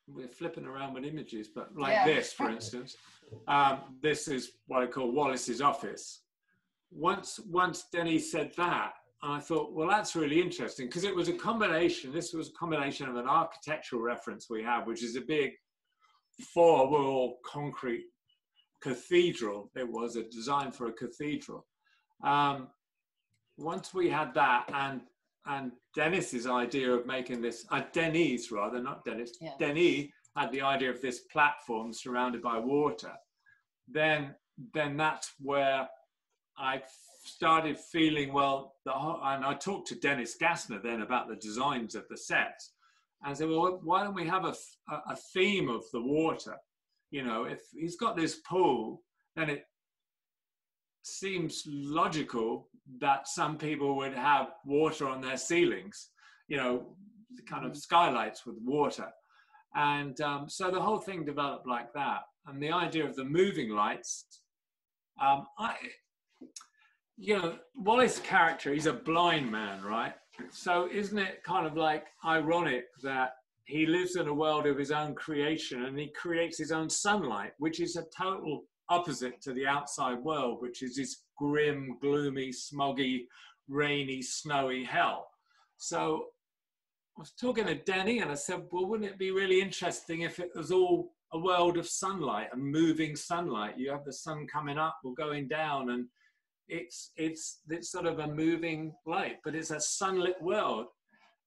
We're flipping around with images, but like this, for instance, this is what I call Wallace's office. Once Denny said that, I thought, well, that's really interesting, because it was a combination. This was a combination of an architectural reference we have, which is a big 4-wall concrete cathedral. It was a design for a cathedral. Once we had that, and Denis's idea of making this, Denis rather, not Denis, Denis had the idea of this platform surrounded by water, then that's where I started feeling, well, and I talked to Dennis Gassner then about the designs of the sets. And I said, well, why don't we have a theme of the water? You know, if he's got this pool, then it seems logical that some people would have water on their ceilings, you know, kind of skylights with water. And so the whole thing developed like that. And the idea of the moving lights, you know, Wallace's character, he's a blind man, right? So isn't it kind of like ironic that he lives in a world of his own creation and he creates his own sunlight, which is a total opposite to the outside world, which is this grim, gloomy, smoggy, rainy, snowy hell. So I was talking to Denny and I said, well, wouldn't it be really interesting if it was all a world of sunlight and moving sunlight? You have the sun coming up or going down, and it's sort of a moving light, but it's a sunlit world.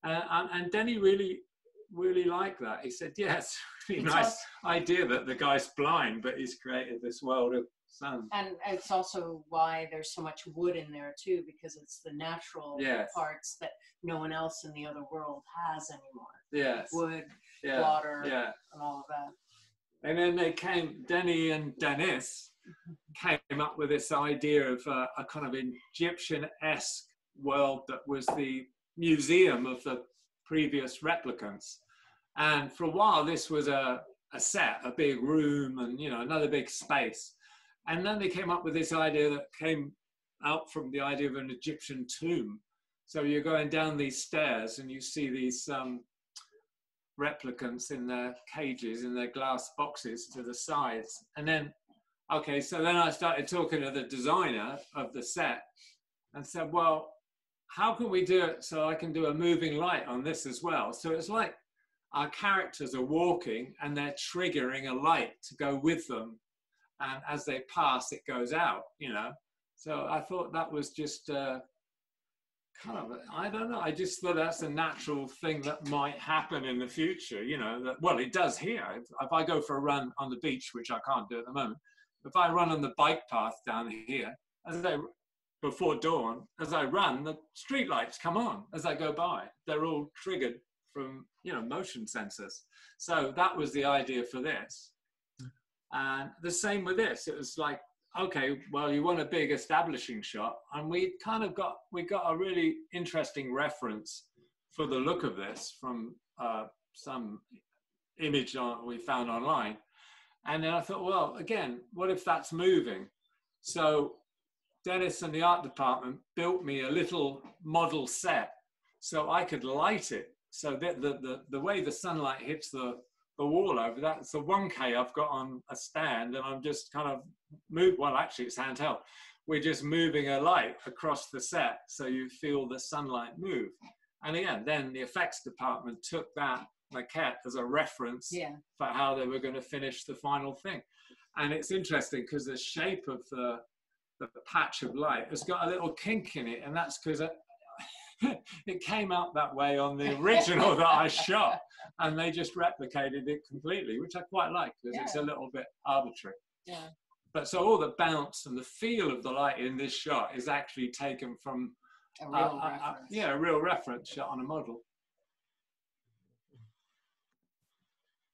And Denny really liked that. He said, yes, really nice idea that the guy's blind, but he's created this world of sun. And it's also why there's so much wood in there too, because it's the natural parts that no one else in the other world has anymore. Yes. Wood, water, and all of that. And then Denny and Dennis came up with this idea of a kind of Egyptian-esque world that was the museum of the previous replicants. And for a while, this was a set, a big room, and you know, another big space. And then they came up with this idea that came out from the idea of an Egyptian tomb. So you're going down these stairs and you see these replicants in their cages, in their glass boxes to the sides. And then, okay, so then I started talking to the designer of the set and said, well, how can we do it so I can do a moving light on this as well? So it's like our characters are walking and they're triggering a light to go with them. And as they pass, it goes out, you know. So I thought that was just kind of, I don't know, I just thought that's a natural thing that might happen in the future, you know. That, well, it does here. If I go for a run on the beach, which I can't do at the moment, if I run on the bike path down here, before dawn, as I run, the street lights come on as I go by. They're all triggered from, you know, motion sensors. So that was the idea for this. And the same with this. It was like, okay, well, you want a big establishing shot. And we got a really interesting reference for the look of this from some image we found online. And then I thought, well, again, what if that's moving? So Dennis and the art department built me a little model set so I could light it. So that the way the sunlight hits the wall over that, it's a 1K I've got on a stand, and I'm just kind of well, actually it's handheld. We're just moving a light across the set so you feel the sunlight move. And again, then the effects department took that maquette as a reference for how they were going to finish the final thing. And it's interesting because the shape of the patch of light has got a little kink in it, and that's because it came out that way on the original that I shot, and they just replicated it completely, which I quite like because it's a little bit arbitrary. Yeah. But so all the bounce and the feel of the light in this shot is actually taken from a real reference. A real reference shot on a model.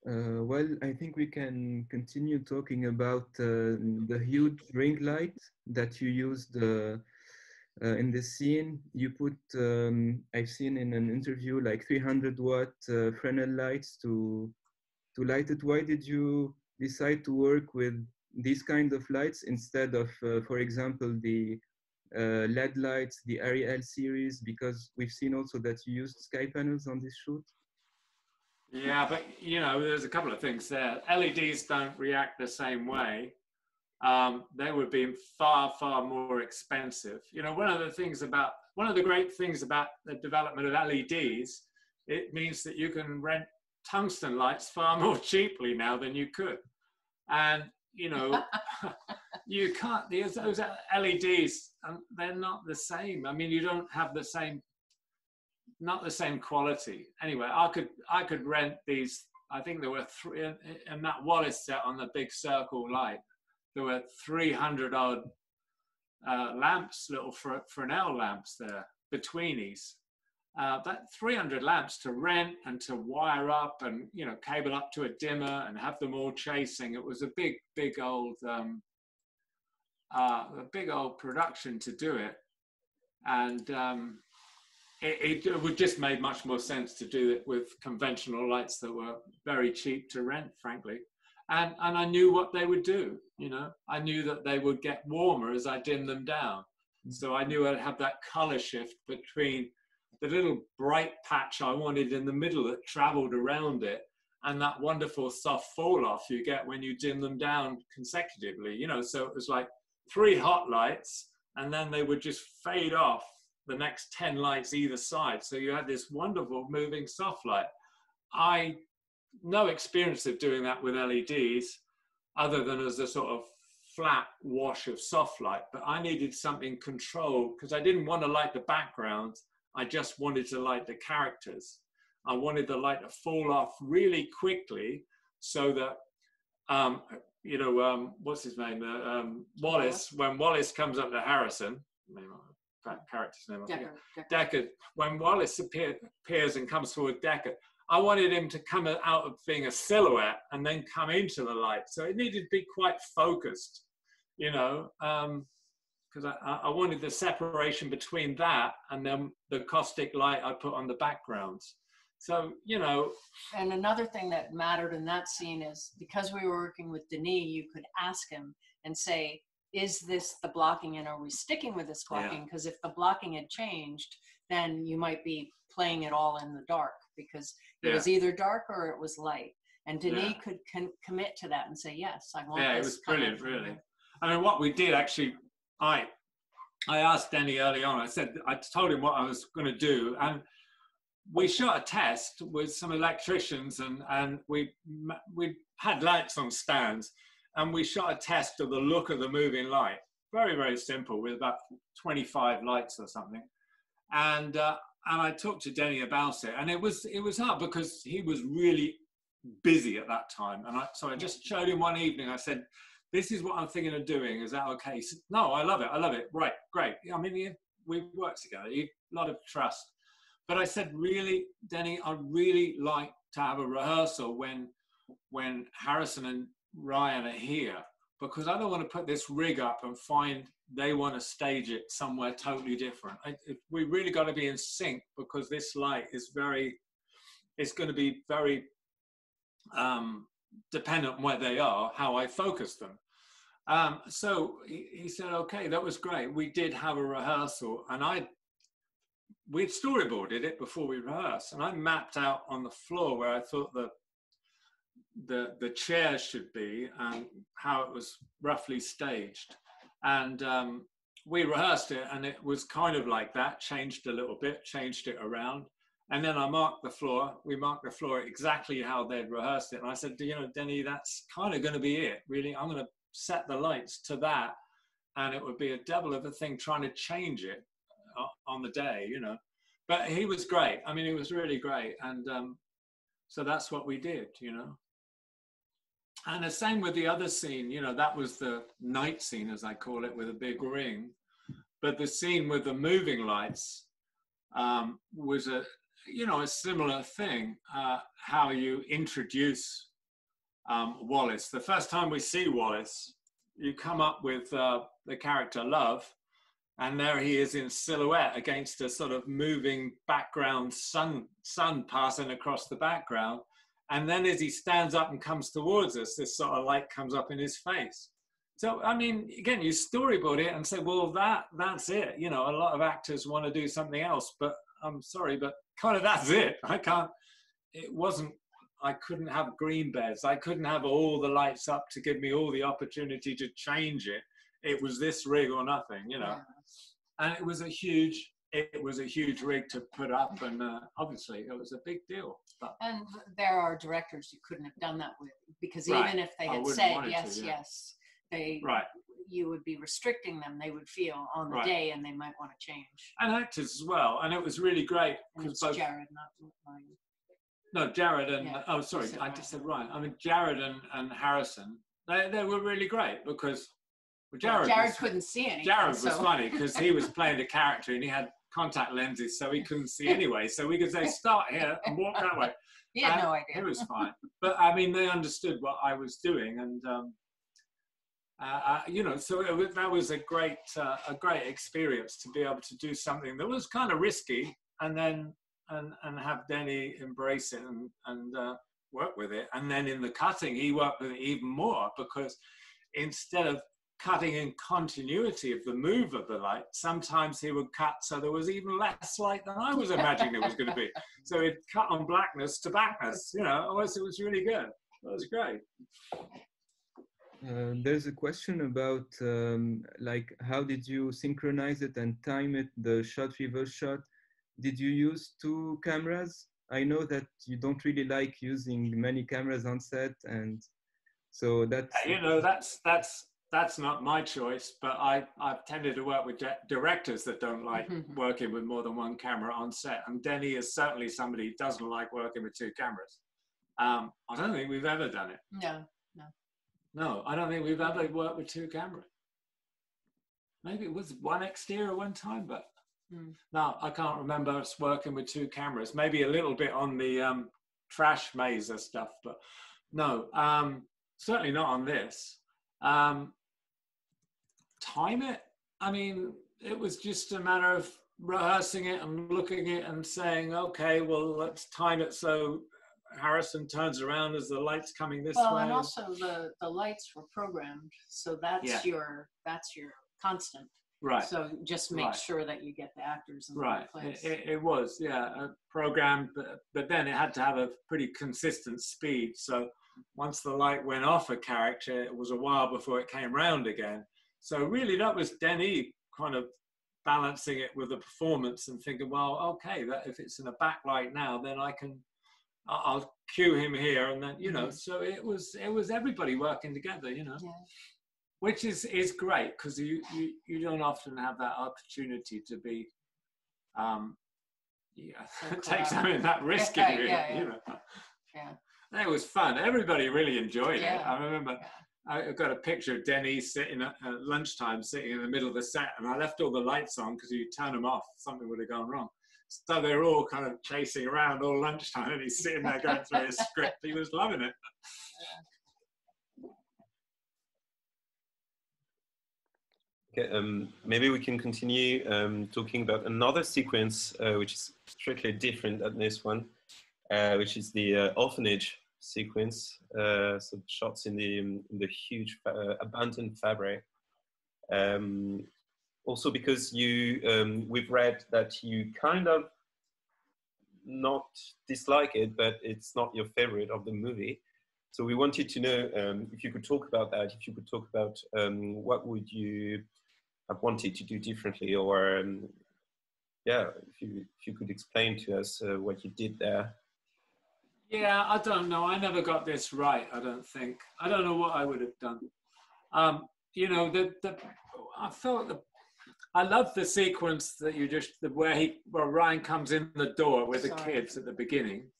Well, I think we can continue talking about the huge ring light that you used in the scene. You put, I've seen in an interview, like 300-watt Fresnel lights to light it. Why did you decide to work with these kind of lights instead of, for example, the LED lights, the Ariel series? Because we've seen also that you used sky panels on this shoot. Yeah, but you know, there's a couple of things there. LEDs don't react the same way. They would be far, far more expensive. You know, one of the great things about the development of LEDs, it means that you can rent tungsten lights far more cheaply now than you could. And, you know, you can't, those LEDs, they're not the same. I mean, you don't have the same, not the same quality. Anyway, I could rent these. I think there were three in that Wallace set on the big circle light. There were 300 odd lamps, little Fresnel lamps there, betweenies. That 300 lamps to rent and to wire up and, you know, cable up to a dimmer and have them all chasing. It was a big old production to do it. And it would just made much more sense to do it with conventional lights that were very cheap to rent, frankly. And I knew what they would do, you know. I knew that they would get warmer as I dimmed them down. So I knew I'd have that color shift between the little bright patch I wanted in the middle that traveled around it and that wonderful soft fall off you get when you dim them down consecutively, you know. So it was like 3 hot lights and then they would just fade off the next 10 lights either side. So you had this wonderful moving soft light. No experience of doing that with LEDs other than as a sort of flat wash of soft light, but I needed something controlled because I didn't want to light the background. I just wanted to light the characters. I wanted the light to fall off really quickly so that, you know, what's his name? Wallace, when Wallace comes up to Harrison, that character's name, Deckard. When Wallace appears and comes forward Deckard, I wanted him to come out of being a silhouette and then come into the light. So it needed to be quite focused, you know, because I wanted the separation between that and then the caustic light I put on the backgrounds. So, you know. And another thing that mattered in that scene is because we were working with Denis, you could ask him and say, is this the blocking and are we sticking with this blocking? Because if the blocking had changed, then you might be playing it all in the dark because it was either dark or it was light. And Denis could commit to that and say, yes, I want this. Yeah, it was brilliant, really. I mean, what we did actually, I asked Denny early on, I told him what I was going to do. And we shot a test with some electricians and we had lights on stands. And we shot a test of the look of the moving light. Very, very simple with about 25 lights or something. And I talked to Denny about it. And it was hard because he was really busy at that time. And so I just showed him one evening. I said, this is what I'm thinking of doing. Is that okay? He said, no, I love it. I love it. Right, great. I mean, we've worked together. A lot of trust. But I said, really, Denny, I'd really like to have a rehearsal when Harrison and Ryan are here, because I don't want to put this rig up and find they want to stage it somewhere totally different. We really got to be in sync because this light is it's going to be very dependent on where they are, how I focus them. So he said, okay, that was great. We did have a rehearsal and we'd storyboarded it before we rehearsed, and I mapped out on the floor where I thought the chairs should be and how it was roughly staged. And we rehearsed it and it was kind of like that, changed a little bit, changed it around. And then I marked the floor. We marked the floor exactly how they'd rehearsed it. And I said, you know, Denny, that's kind of going to be it, really. I'm going to set the lights to that. And it would be a double of a thing trying to change it on the day, you know. But he was great. I mean, he was really great. And so that's what we did, you know. And the same with the other scene, you know, that was the night scene, as I call it, with a big ring. But the scene with the moving lights was a similar thing, how you introduce Wallace. The first time we see Wallace, you come up with the character Love, and there he is in silhouette against a sort of moving background, sun passing across the background. And then as he stands up and comes towards us, this sort of light comes up in his face. So, I mean, again, you storyboard it and say, well, that's it. You know, a lot of actors want to do something else, but I'm sorry, but kind of that's it. I couldn't have green beds. I couldn't have all the lights up to give me all the opportunity to change it. It was this rig or nothing, you know. And it was a huge rig to put up, and obviously it was a big deal. But, and there are directors you couldn't have done that with, because even if they had said yes, you would be restricting them. They would feel on the day, and they might want to change. And actors as well, and it was really great because both Jared, not Ryan. No, Jared and I just said Ryan. I mean, Jared and Harrison, they were really great because Well, Jared couldn't see anything. Jared was funny because he was playing the character and he had contact lenses, so he couldn't see anyway. So we could say, start here and walk that way. He had no idea. It was fine. But I mean, they understood what I was doing. And, you know, so that was a great experience to be able to do something that was kind of risky and then and have Denny embrace it and work with it. And then in the cutting, he worked with it even more, because instead of cutting in continuity of the move of the light, sometimes he would cut so there was even less light than I was imagining there was going to be. So he'd cut on blackness to blackness, you know. It was really good. That was great. There's a question about like, how did you synchronize it and time it, the shot reverse shot? Did you use 2 cameras? I know that you don't really like using many cameras on set, and so that's, you know, that's not my choice, but I've tended to work with directors that don't like working with more than 1 camera on set. And Denny is certainly somebody who doesn't like working with 2 cameras. I don't think we've ever done it. No, I don't think we've ever worked with 2 cameras. Maybe it was 1 exterior one time, but no, I can't remember us working with 2 cameras. Maybe a little bit on the trash mazer stuff, but no, certainly not on this. Time it? I mean, it was just a matter of rehearsing it and looking at it and saying, okay, well, let's time it so Harrison turns around as the light's coming this way. Well, and also the lights were programmed, so that's your constant. Right. So just make sure that you get the actors in the right place. It was, yeah, programmed, but then it had to have a pretty consistent speed. So once the light went off a character, it was a while before it came round again. So really that was Denis kind of balancing it with the performance and thinking, well, okay, that if it's in a backlight now, then I'll cue him here, and then, you know, so it was everybody working together, you know, which is great, because you don't often have that opportunity to be, take something that risky, you know. It was fun. Everybody really enjoyed it. I remember I got a picture of Denis sitting at lunchtime, sitting in the middle of the set, and I left all the lights on because you turn them off, something would have gone wrong. So they're all kind of chasing around all lunchtime, and he's sitting there going through his script. He was loving it. Okay, maybe we can continue talking about another sequence, which is strictly different than this one, which is the orphanage sequence. So shots in the huge abandoned fabric. Also because we've read that you kind of not dislike it, but it's not your favorite of the movie. So we wanted to know if you could talk about that, if you could talk about what would you have wanted to do differently, or if you could explain to us what you did there. Yeah, I don't know. I never got this right, I don't think. I don't know what I would have done. You know, I felt I love the sequence that you just, where Ryan comes in the door with the kids at the beginning.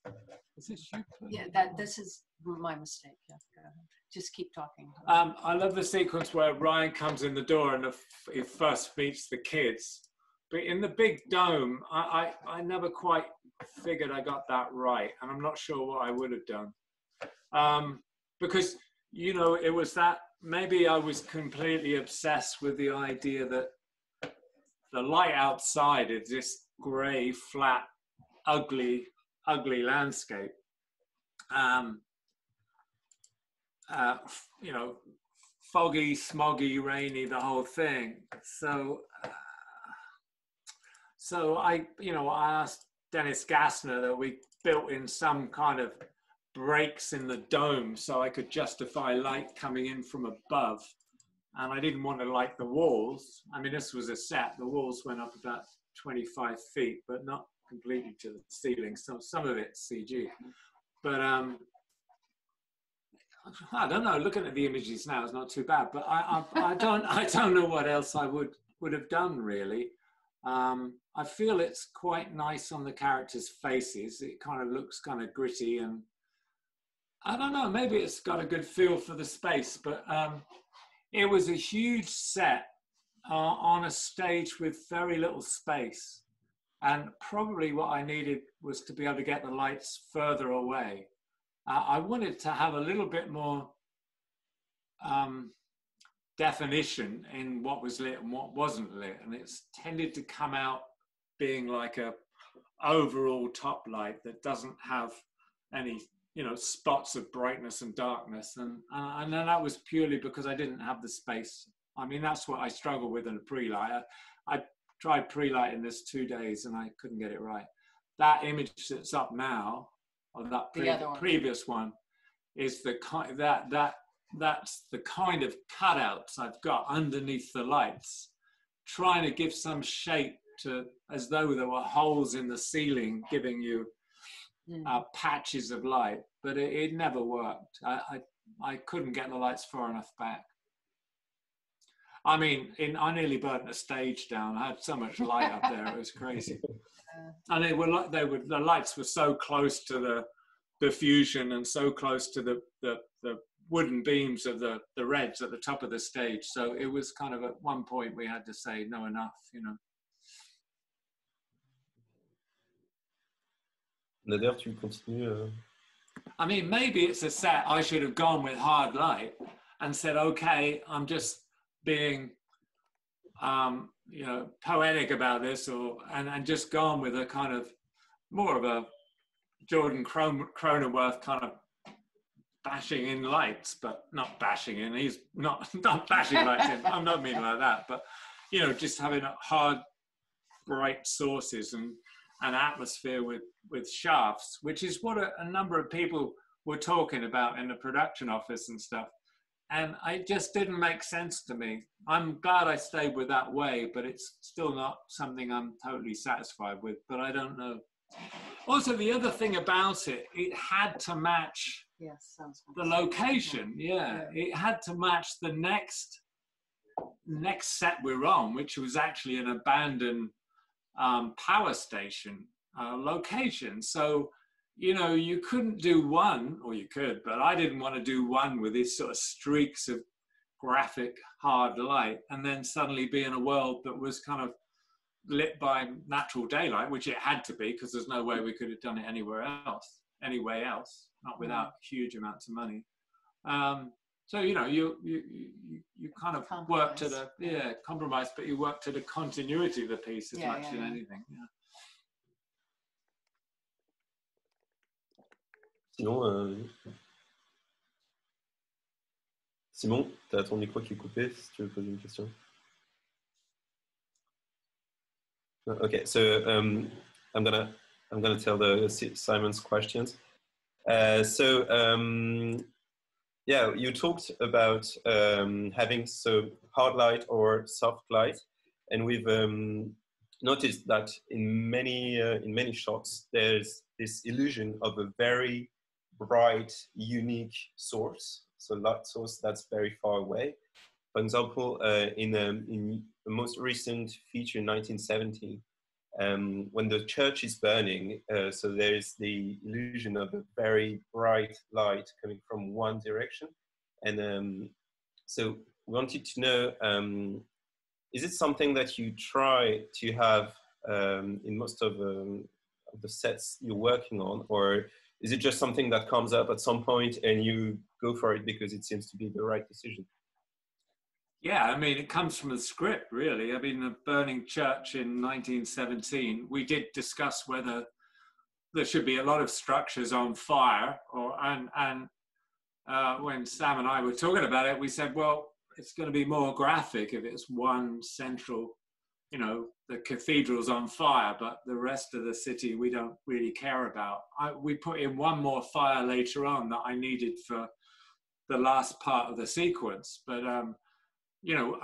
Is this you? Yeah, this is my mistake. Yeah, go ahead. Just keep talking. I love the sequence where Ryan comes in the door and he first meets the kids. But in the big dome, I never quite figured I got that right, and I'm not sure what I would have done. Because, you know, it was that, maybe I was completely obsessed with the idea that the light outside is this grey, flat, ugly landscape. You know, foggy, smoggy, rainy, the whole thing. So I asked Dennis Gassner that we built in some kind of breaks in the dome so I could justify light coming in from above. And I didn't want to light the walls. I mean, this was a set. The walls went up about 25 feet, but not completely to the ceiling. So some of it's CG. But I don't know. Looking at the images now, it's not too bad. But I don't know what else I would have done, really. I feel it's quite nice on the characters' faces. It kind of looks kind of gritty, and I don't know, maybe it's got a good feel for the space, but it was a huge set on a stage with very little space. And probably what I needed was to be able to get the lights further away. I wanted to have a little bit more definition in what was lit and what wasn't lit. And it's tended to come out being like a overall top light that doesn't have any, you know, spots of brightness and darkness. And then that was purely because I didn't have the space. I mean, that's what I struggle with in a pre-light. I tried pre-light in this 2 days and I couldn't get it right. That image that's up now, or that previous one, is the kind that's the kind of cutouts I've got underneath the lights, trying to give some shape to, as though there were holes in the ceiling giving you patches of light, but it never worked. I couldn't get the lights far enough back. I mean, I nearly burnt the stage down. I had so much light up there; it was crazy. And the lights were so close to the diffusion and so close to the wooden beams of the reds at the top of the stage. So it was kind of, at one point we had to say no, enough, you know. Nader, tu continues? I mean, maybe it's a set I should have gone with hard light and said, okay, I'm just being, you know, poetic about this, and just gone with a kind of more of a Jordan Cronenworth kind of bashing in lights, but not bashing in. He's not bashing lights in. I'm not meaning like that, but you know, just having a hard, bright sources and an atmosphere with shafts, which is what a number of people were talking about in the production office and stuff. And it just didn't make sense to me. I'm glad I stayed with that way, but it's still not something I'm totally satisfied with, but I don't know. Also, the other thing about it, it had to match the location. Yeah, it had to match the next set we're on, which was actually an abandoned power station location. So, you know, you couldn't do one, or you could, but I didn't want to do one with these sort of streaks of graphic hard light and then suddenly be in a world that was kind of lit by natural daylight, which it had to be, because there's no way we could have done it anyway else, not without huge amounts of money. So, you know, you kind of work to the, compromise, but you work to the continuity of the piece as much as anything. Yeah. Simon, tu as ton micro qui est coupé, si tu veux poser une question. Okay, so I'm gonna tell Simon's questions. Yeah, you talked about having hard light or soft light, and we've noticed that in many shots there's this illusion of a very bright, unique source, so light source that's very far away. For example, in the most recent feature in 1970, when the church is burning, so there is the illusion of a very bright light coming from one direction. And so we wanted to know, is it something that you try to have in most of the sets you're working on, or is it just something that comes up at some point and you go for it because it seems to be the right decision? Yeah, I mean, it comes from the script, really. I mean, the burning church in 1917, we did discuss whether there should be a lot of structures on fire, and when Sam and I were talking about it, we said, well, it's going to be more graphic if it's one central, you know, the cathedral's on fire, but the rest of the city we don't really care about. We put in one more fire later on that I needed for the last part of the sequence, but you know,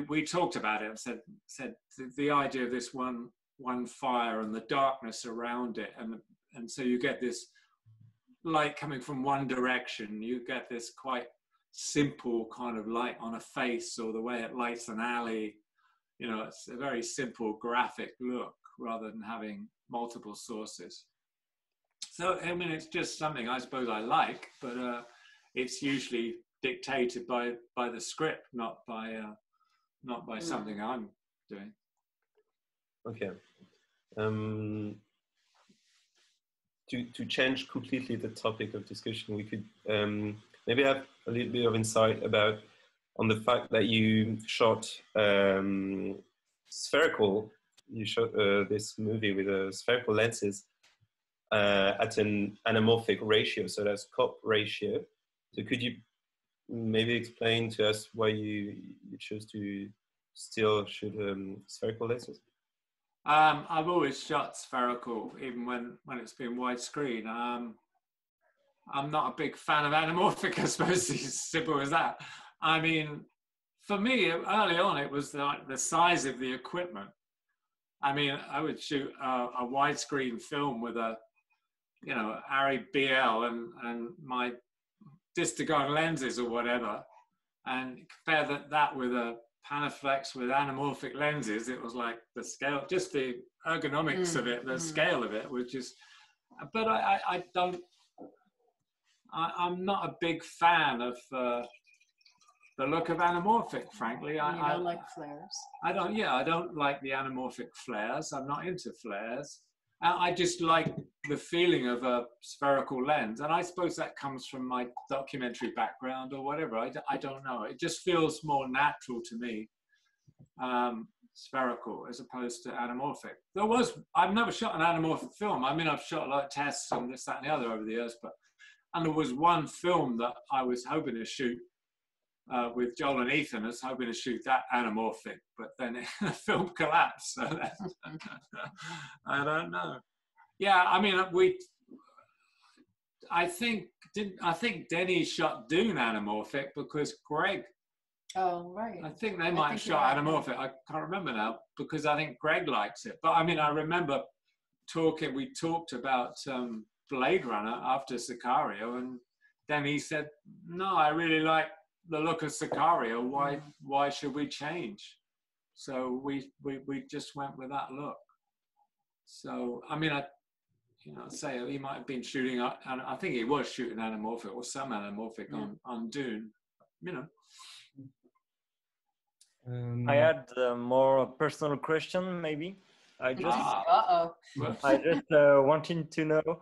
we talked about it and said the idea of this one fire and the darkness around it, and so you get this light coming from one direction. You get this quite simple kind of light on a face, or the way it lights an alley. You know, it's a very simple graphic look rather than having multiple sources. So, I mean, it's just something I suppose I like, but it's usually dictated by the script, not by something I'm doing. Okay. To change completely the topic of discussion, we could maybe have a little bit of insight on the fact that you shot spherical. You shot this movie with spherical lenses at an anamorphic ratio, so that's COP ratio. So could you maybe explain to us why you chose to still shoot spherical lenses? I've always shot spherical, even when it's been widescreen. I'm not a big fan of anamorphic, I suppose, as simple as that. I mean, for me, early on, it was the size of the equipment. I mean, I would shoot a widescreen film with a, you know, Arri BL and my Distagon lenses or whatever, and compare that with a Panaflex with anamorphic lenses. It was like the scale, just the ergonomics of it, the scale of it, which is, but I'm not a big fan of the look of anamorphic, frankly. You don't like flares? I don't like the anamorphic flares. I'm not into flares. I just like the feeling of a spherical lens. And I suppose that comes from my documentary background or whatever. I don't know. It just feels more natural to me, spherical, as opposed to anamorphic. I've never shot an anamorphic film. I mean, I've shot a lot of tests and this, that, and the other over the years, and there was one film that I was hoping to shoot with Joel and Ethan. I was hoping to shoot that anamorphic, but then the film collapsed. So I don't know. Yeah, I mean, I think Denis shot Dune anamorphic because Greg. Oh, right. I think they might have shot anamorphic. I can't remember now because I think Greg likes it. But I mean, I remember we talked about Blade Runner after Sicario, and then he said, "No, I really like the look of Sicario. Why should we change?" So we just went with that look. So I mean, say he might have been shooting, and I think he was shooting anamorphic or some anamorphic on Dune, you know. I had a more personal question, maybe. I just wanted to know,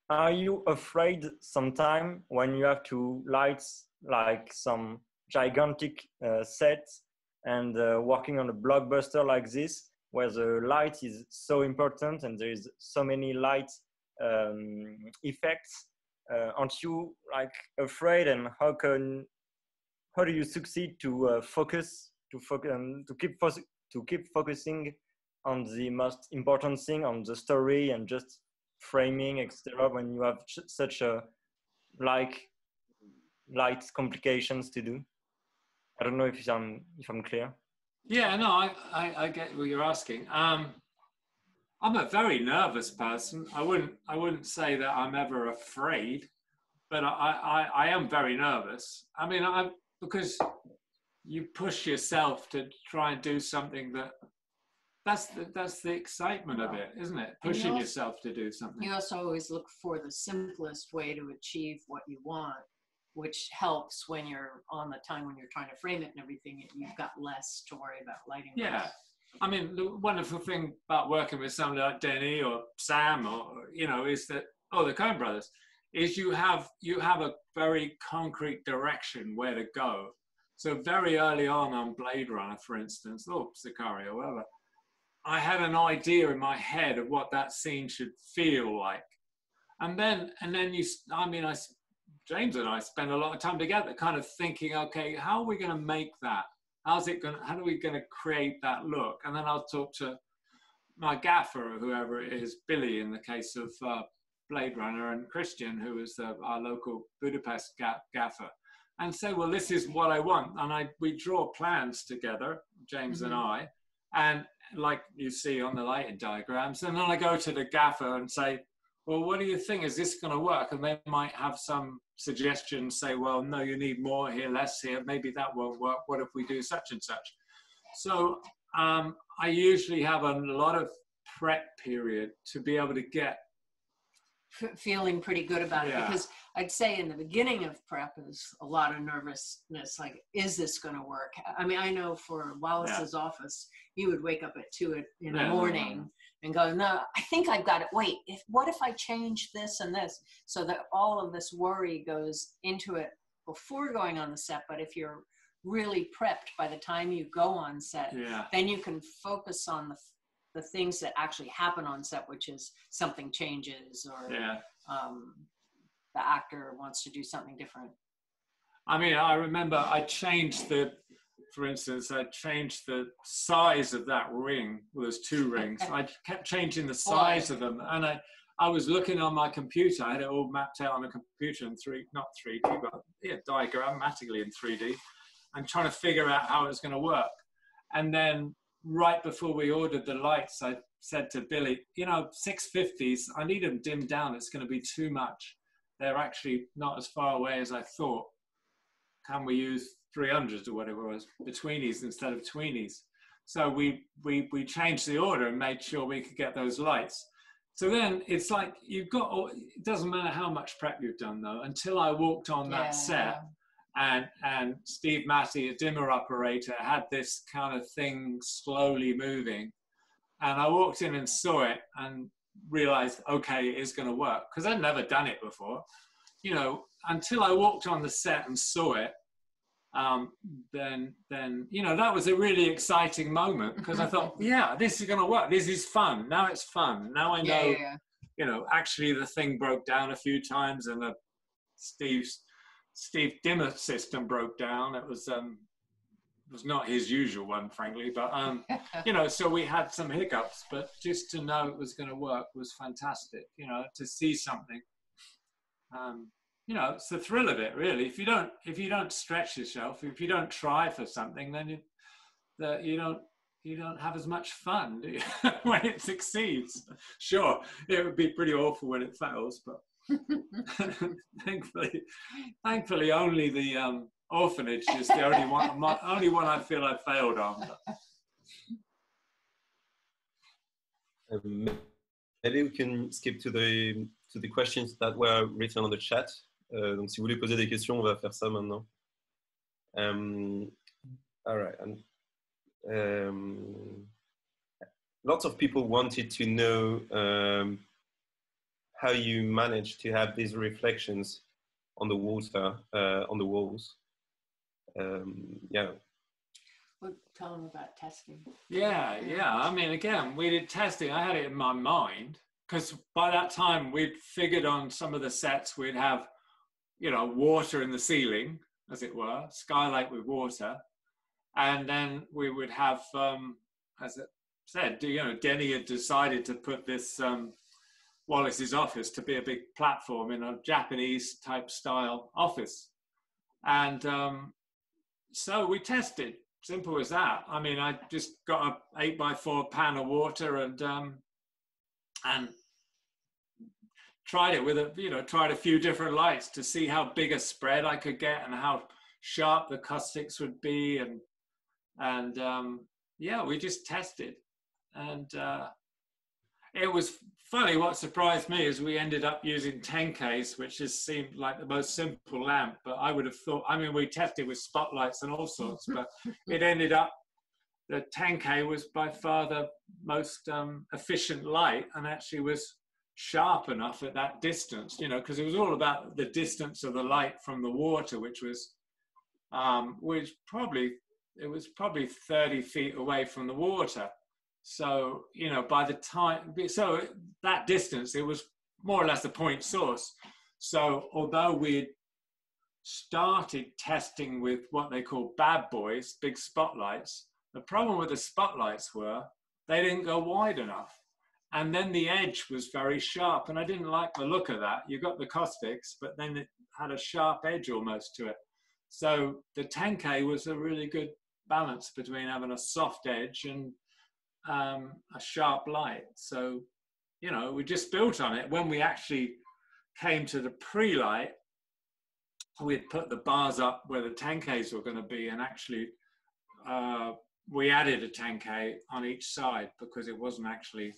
are you afraid sometime when you have to light like some gigantic sets and working on a blockbuster like this, where the light is so important and there is so many light effects? Aren't you like afraid, and how do you succeed to keep focusing on the most important thing, on the story and just framing, etc., when you have such a light complications to do? I don't know if I'm clear. Yeah, no, I get what you're asking. I'm a very nervous person. I wouldn't say that I'm ever afraid, but I am very nervous. I mean, because you push yourself to try and do something that's the excitement of it, isn't it? Pushing yourself to do something. You also always look for the simplest way to achieve what you want, which helps when you're on the time when you're trying to frame it and everything. You've got less to worry about lighting. Yeah. I mean, the wonderful thing about working with somebody like Denis or Sam, or is that the Coen brothers, is you have a very concrete direction where to go. So very early on Blade Runner, for instance, or Sicario, whatever, I had an idea in my head of what that scene should feel like, and then James and I spend a lot of time together, kind of thinking, okay, how are we going to make that? How are we going to create that look? And then I'll talk to my gaffer, or whoever it is, Billy in the case of Blade Runner, and Christian, who is our local Budapest gaffer, and say, well, this is what I want. And we draw plans together, James and I, and like you see on the lighting diagrams, and then I go to the gaffer and say, well, what do you think? Is this going to work? And they might have some suggestions, say, well, no, you need more here, less here. Maybe that won't work. What if we do such and such? So I usually have a lot of prep period to be able to get feeling pretty good about it, because I'd say in the beginning of prep is a lot of nervousness, like, is this going to work? I mean, I know for Wallace's office, he would wake up at 2 in the morning and go, no, I think I've got it. Wait, what if I change this and this? So that all of this worry goes into it before going on the set. But if you're really prepped by the time you go on set, then you can focus on the things that actually happen on set, which is something changes, or the actor wants to do something different. I mean, I remember I changed for instance, I changed the size of that ring. Well, there's 2 rings. I kept changing the size of them. And I was looking on my computer. I had it all mapped out on a computer in not 3D, but diagrammatically in 3D. And trying to figure out how it was going to work. And then right before we ordered the lights, I said to Billy, 650s, I need them dimmed down. It's going to be too much. They're actually not as far away as I thought. Can we use 300s or whatever it was, betweenies instead of tweenies? So we changed the order and made sure we could get those lights. So then it's like it doesn't matter how much prep you've done though, until I walked on that set. And Steve Matty, a dimmer operator, had this kind of thing slowly moving. And I walked in and saw it and realized, okay, it is going to work. Because I'd never done it before. Until I walked on the set and saw it, then that was a really exciting moment. Because I thought, this is going to work. This is fun. Now it's fun. Now I know, actually the thing broke down a few times and Steve dimmer system broke down. It was not his usual one, frankly, but so we had some hiccups, but just to know it was going to work was fantastic. To see something, it's the thrill of it, really. If you don't stretch yourself, if you don't try for something, then you don't have as much fun, do you? When it succeeds. Sure, it would be pretty awful when it fails, but thankfully only the orphanage is the only one I feel I failed on. Maybe we can skip to the questions that were written on the chat. Donc si vous voulez poser des questions, on va faire ça maintenant. All right. Lots of people wanted to know how you manage to have these reflections on the water, on the walls. Well, tell them about testing. Yeah. I mean, again, we did testing. I had it in my mind because by that time we'd figured on some of the sets we'd have, water in the ceiling, as it were, skylight with water, and then we would have, as it said, Denny had decided to put this. Wallace's office to be a big platform in a Japanese type style office. And so we tested, simple as that. I mean, I just got a 8x4 pan of water and tried it with tried a few different lights to see how big a spread I could get and how sharp the caustics would be. And we just tested. And it was funny, what surprised me is we ended up using 10Ks, which just seemed like the most simple lamp, but I would have thought, I mean, we tested with spotlights and all sorts, but it ended up, the 10K was by far the most efficient light and actually was sharp enough at that distance, because it was all about the distance of the light from the water, which was probably 30 feet away from the water. So, by the time, so that distance, it was more or less a point source. So although we started testing with what they call bad boys, big spotlights, the problem with the spotlights were they didn't go wide enough. And then the edge was very sharp. And I didn't like the look of that. You got the caustics, but then it had a sharp edge almost to it. So the 10K was a really good balance between having a soft edge and a sharp light. So, we just built on it. When we actually came to the pre-light, we'd put the bars up where the 10Ks were going to be, and actually we added a 10K on each side because it wasn't actually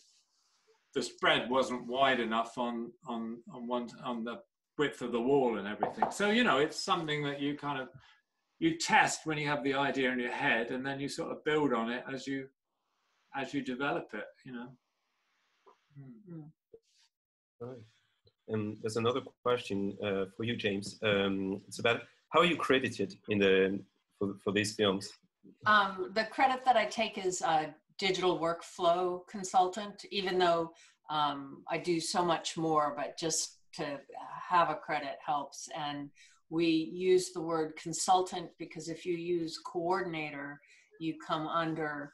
the spread wasn't wide enough on the width of the wall and everything. So, you know, it's something that you kind of, you test when you have the idea in your head, and then you sort of build on it as you develop it, you know. Right. And there's another question for you, James. It's about how are you credited in for these films? The credit that I take is a digital workflow consultant, even though I do so much more, but just to have a credit helps. And we use the word consultant because if you use coordinator, you come under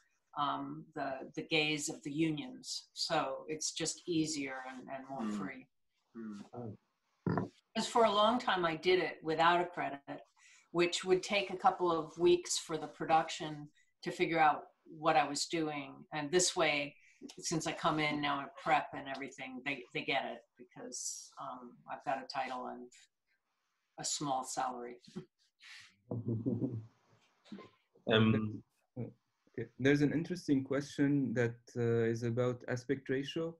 the gaze of the unions. So it's just easier and more free. Because for a long time I did it without a credit, which would take a couple of weeks for the production to figure out what I was doing. And this way, since I come in now at prep and everything, they get it because I've got a title and a small salary. Okay. There's an interesting question that is about aspect ratio.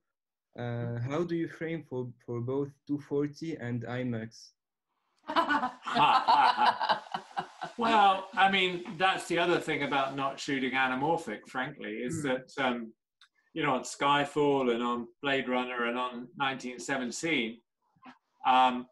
How do you frame for both 240 and IMAX? Well, I mean, that's the other thing about not shooting anamorphic, frankly, is that, you know, on Skyfall and on Blade Runner and on 1917,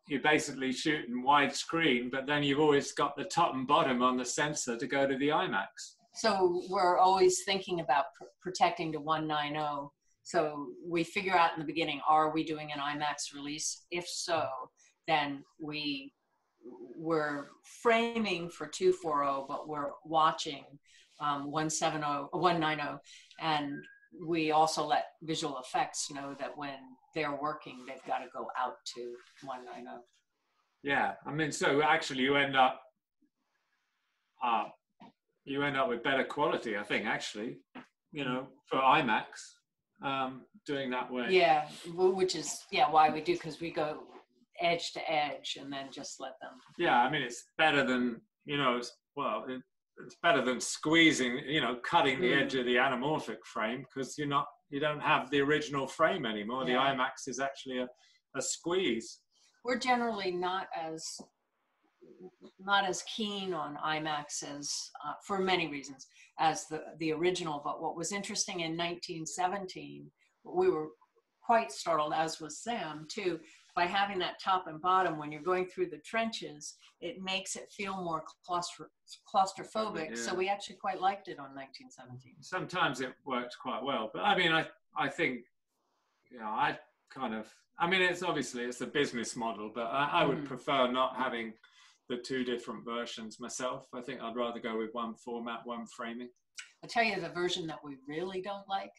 you basically shoot in widescreen, but then you've always got the top and bottom on the sensor to go to the IMAX. So we're always thinking about protecting to 190. So we figure out in the beginning, are we doing an IMAX release? If so, then we're framing for 240, but we're watching 190. And we also let visual effects know that when they're working, they've got to go out to 190. Yeah, I mean, so actually you end up with better quality, I think, actually, you know, for IMAX, doing that way. Yeah, which is, why we do, because we go edge to edge and then just let them. Yeah, I mean, it's better than, you know, it's better than squeezing, you know, cutting the edge of the anamorphic frame, because you don't have the original frame anymore. The IMAX is actually a squeeze. We're generally not as keen on IMAX as, for many reasons, as the original. But what was interesting in 1917, we were quite startled, as was Sam too, by having that top and bottom. When you're going through the trenches, it makes it feel more claustrophobic. Yeah. So we actually quite liked it on 1917. Sometimes it worked quite well, but I mean, I think, you know, I mean, it's obviously, it's a business model, but I would prefer not having the two different versions myself. I think I'd rather go with one format, one framing. I'll tell you the version that we really don't like,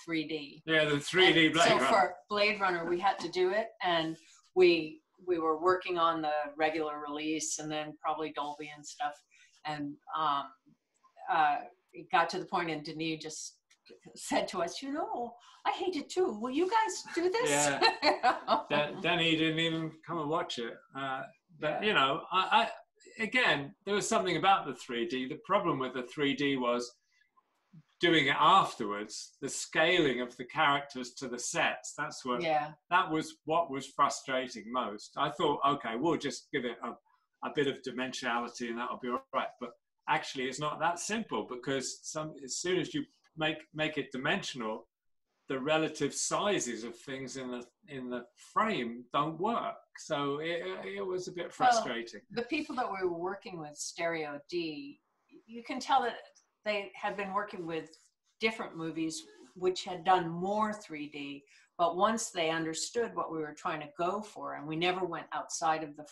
3D. Yeah, the 3D Blade Runner. So for Blade Runner, we had to do it, and we were working on the regular release and then probably Dolby and stuff. And it got to the point, and Denis just said to us, you know, I hate it too. Will you guys do this? Yeah. Denny didn't even come and watch it. But, you know, again, there was something about the 3D. The problem with the 3D was doing it afterwards, the scaling of the characters to the sets. That was what was frustrating most. I thought, okay, we'll just give it a bit of dimensionality and that'll be all right. But actually, it's not that simple, because as soon as you make it dimensional, the relative sizes of things in the frame don't work. So it was a bit frustrating. Well, the people that we were working with, Stereo D, you can tell that they had been working with different movies which had done more 3D, but once they understood what we were trying to go for, and we never went outside of the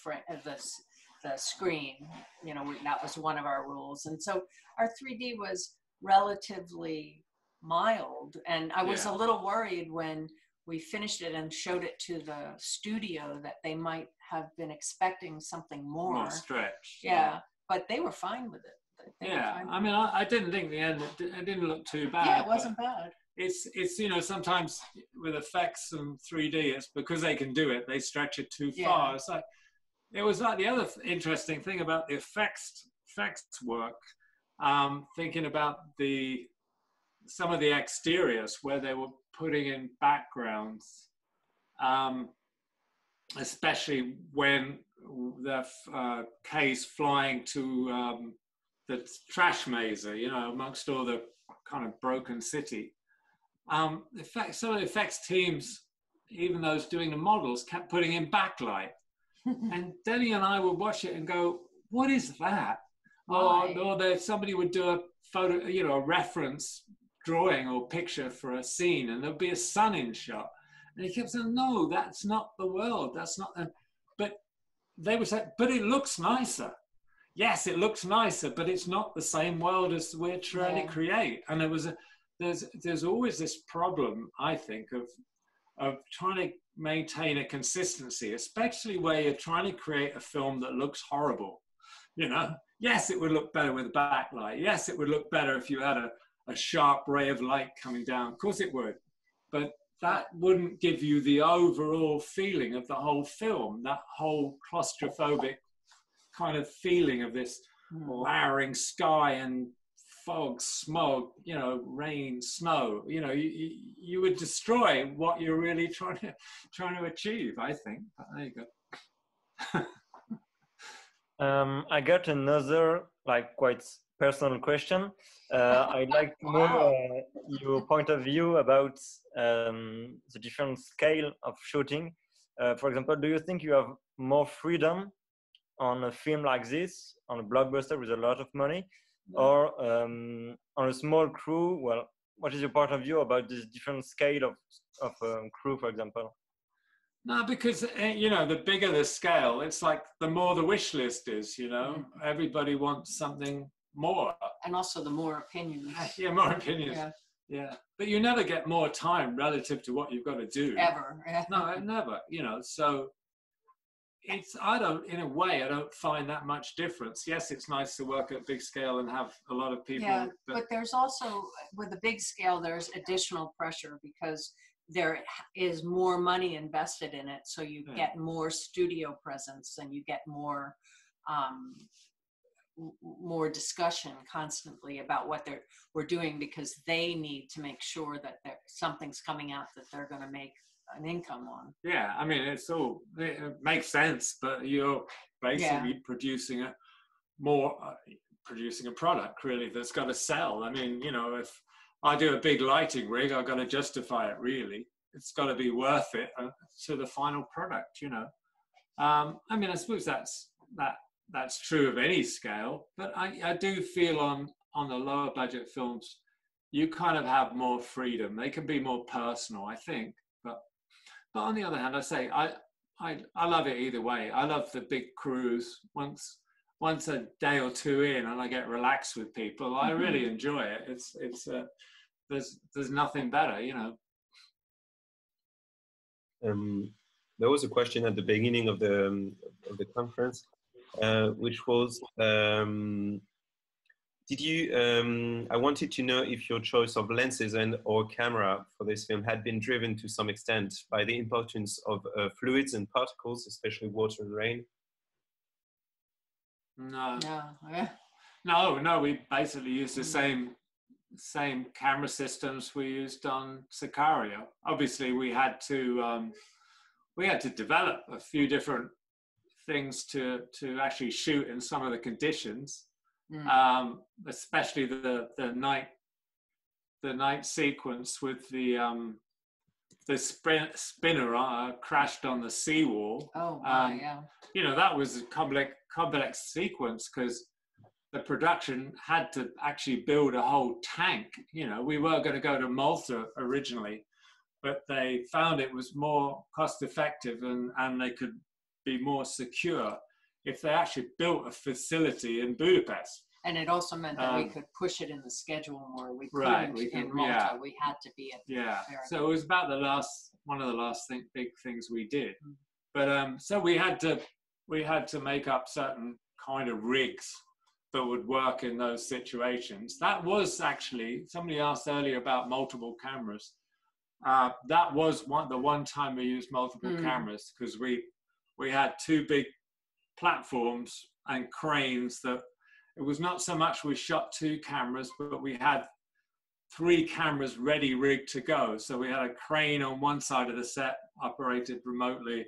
screen, you know, that was one of our rules. And so our 3D was relatively mild, and I was a little worried when we finished it and showed it to the studio that they might have been expecting something more stretch. Yeah, but they were fine with it. I mean, I didn't think the end, it didn't look too bad. Yeah, it wasn't bad. It's you know, sometimes with effects and 3D, it's because they can do it, they stretch it too far. It's like, it was like the other interesting thing about the effects work, thinking about the some of the exteriors where they were putting in backgrounds, especially when the K's flying to the trash maze, you know, amongst all the kind of broken city. Some of the effects teams, even those doing the models, kept putting in backlight. And Denny and I would watch it and go, what is that? Or somebody would do a photo, you know, a reference drawing or picture for a scene, and there'd be a sun in shot. And he kept saying, no, that's not the world. That's not the... But they would say, but it looks nicer. Yes, it looks nicer, but it's not the same world as we're trying to create. And there's always this problem, I think, of trying to maintain a consistency, especially where you're trying to create a film that looks horrible. You know, yes, it would look better with a backlight. Yes, it would look better if you had a sharp ray of light coming down. Of course it would. But that wouldn't give you the overall feeling of the whole film, that whole claustrophobic kind of feeling of this lowering sky and fog, smog, you know, rain, snow. You know, you would destroy what you're really trying to achieve, I think. But there you go. I got another, like, quite personal question. I'd like to know your point of view about the different scale of shooting. For example, do you think you have more freedom on a film like this, on a blockbuster with a lot of money, or on a small crew? Well, what is your point of view about this different scale of crew, for example? No, because, you know, the bigger the scale, it's like the more the wish list is, you know. Everybody wants something more. And also the more opinions. Yeah, more opinions. Yeah. But you never get more time relative to what you've got to do. Ever. No, never, you know. So in a way, I don't find that much difference. Yes, it's nice to work at big scale and have a lot of people. Yeah, but there's also, with a big scale, there's additional pressure because there is more money invested in it. So you get more studio presence and you get more discussion constantly about what we're doing, because they need to make sure that something's coming out that they're going to make an income on. Yeah, I mean, it makes sense, but you're basically producing a product really that's got to sell. I mean, you know, if I do a big lighting rig, I've got to justify it really. It's got to be worth it to the final product, you know. I mean, I suppose that's true of any scale, but I do feel on the lower budget films, you kind of have more freedom. They can be more personal, I think. But on the other hand, I say I love it either way. I love the big crews. Once a day or two in, and I get relaxed with people, I really enjoy it. There's nothing better, you know. There was a question at the beginning of the conference, which was, I wanted to know if your choice of lenses or camera for this film had been driven to some extent by the importance of fluids and particles, especially water and rain. No, we basically used the same camera systems we used on Sicario. Obviously, we had to develop a few different things to actually shoot in some of the conditions, especially the night sequence with the spinner crashed on the seawall. You know, that was a complex sequence because the production had to actually build a whole tank. You know, we were going to go to Malta originally, but they found it was more cost effective and they could be more secure if they actually built a facility in Budapest. And it also meant that we could push it in the schedule more. We couldn't in Malta. We had to be at so it was about one of the last big things we did. But so we had to make up certain kind of rigs that would work in those situations. That was actually, somebody asked earlier about multiple cameras. That was the one time we used multiple cameras, because we had two big platforms and cranes that it was not so much we shot two cameras, but we had 3 cameras ready rigged to go. So we had a crane on one side of the set operated remotely,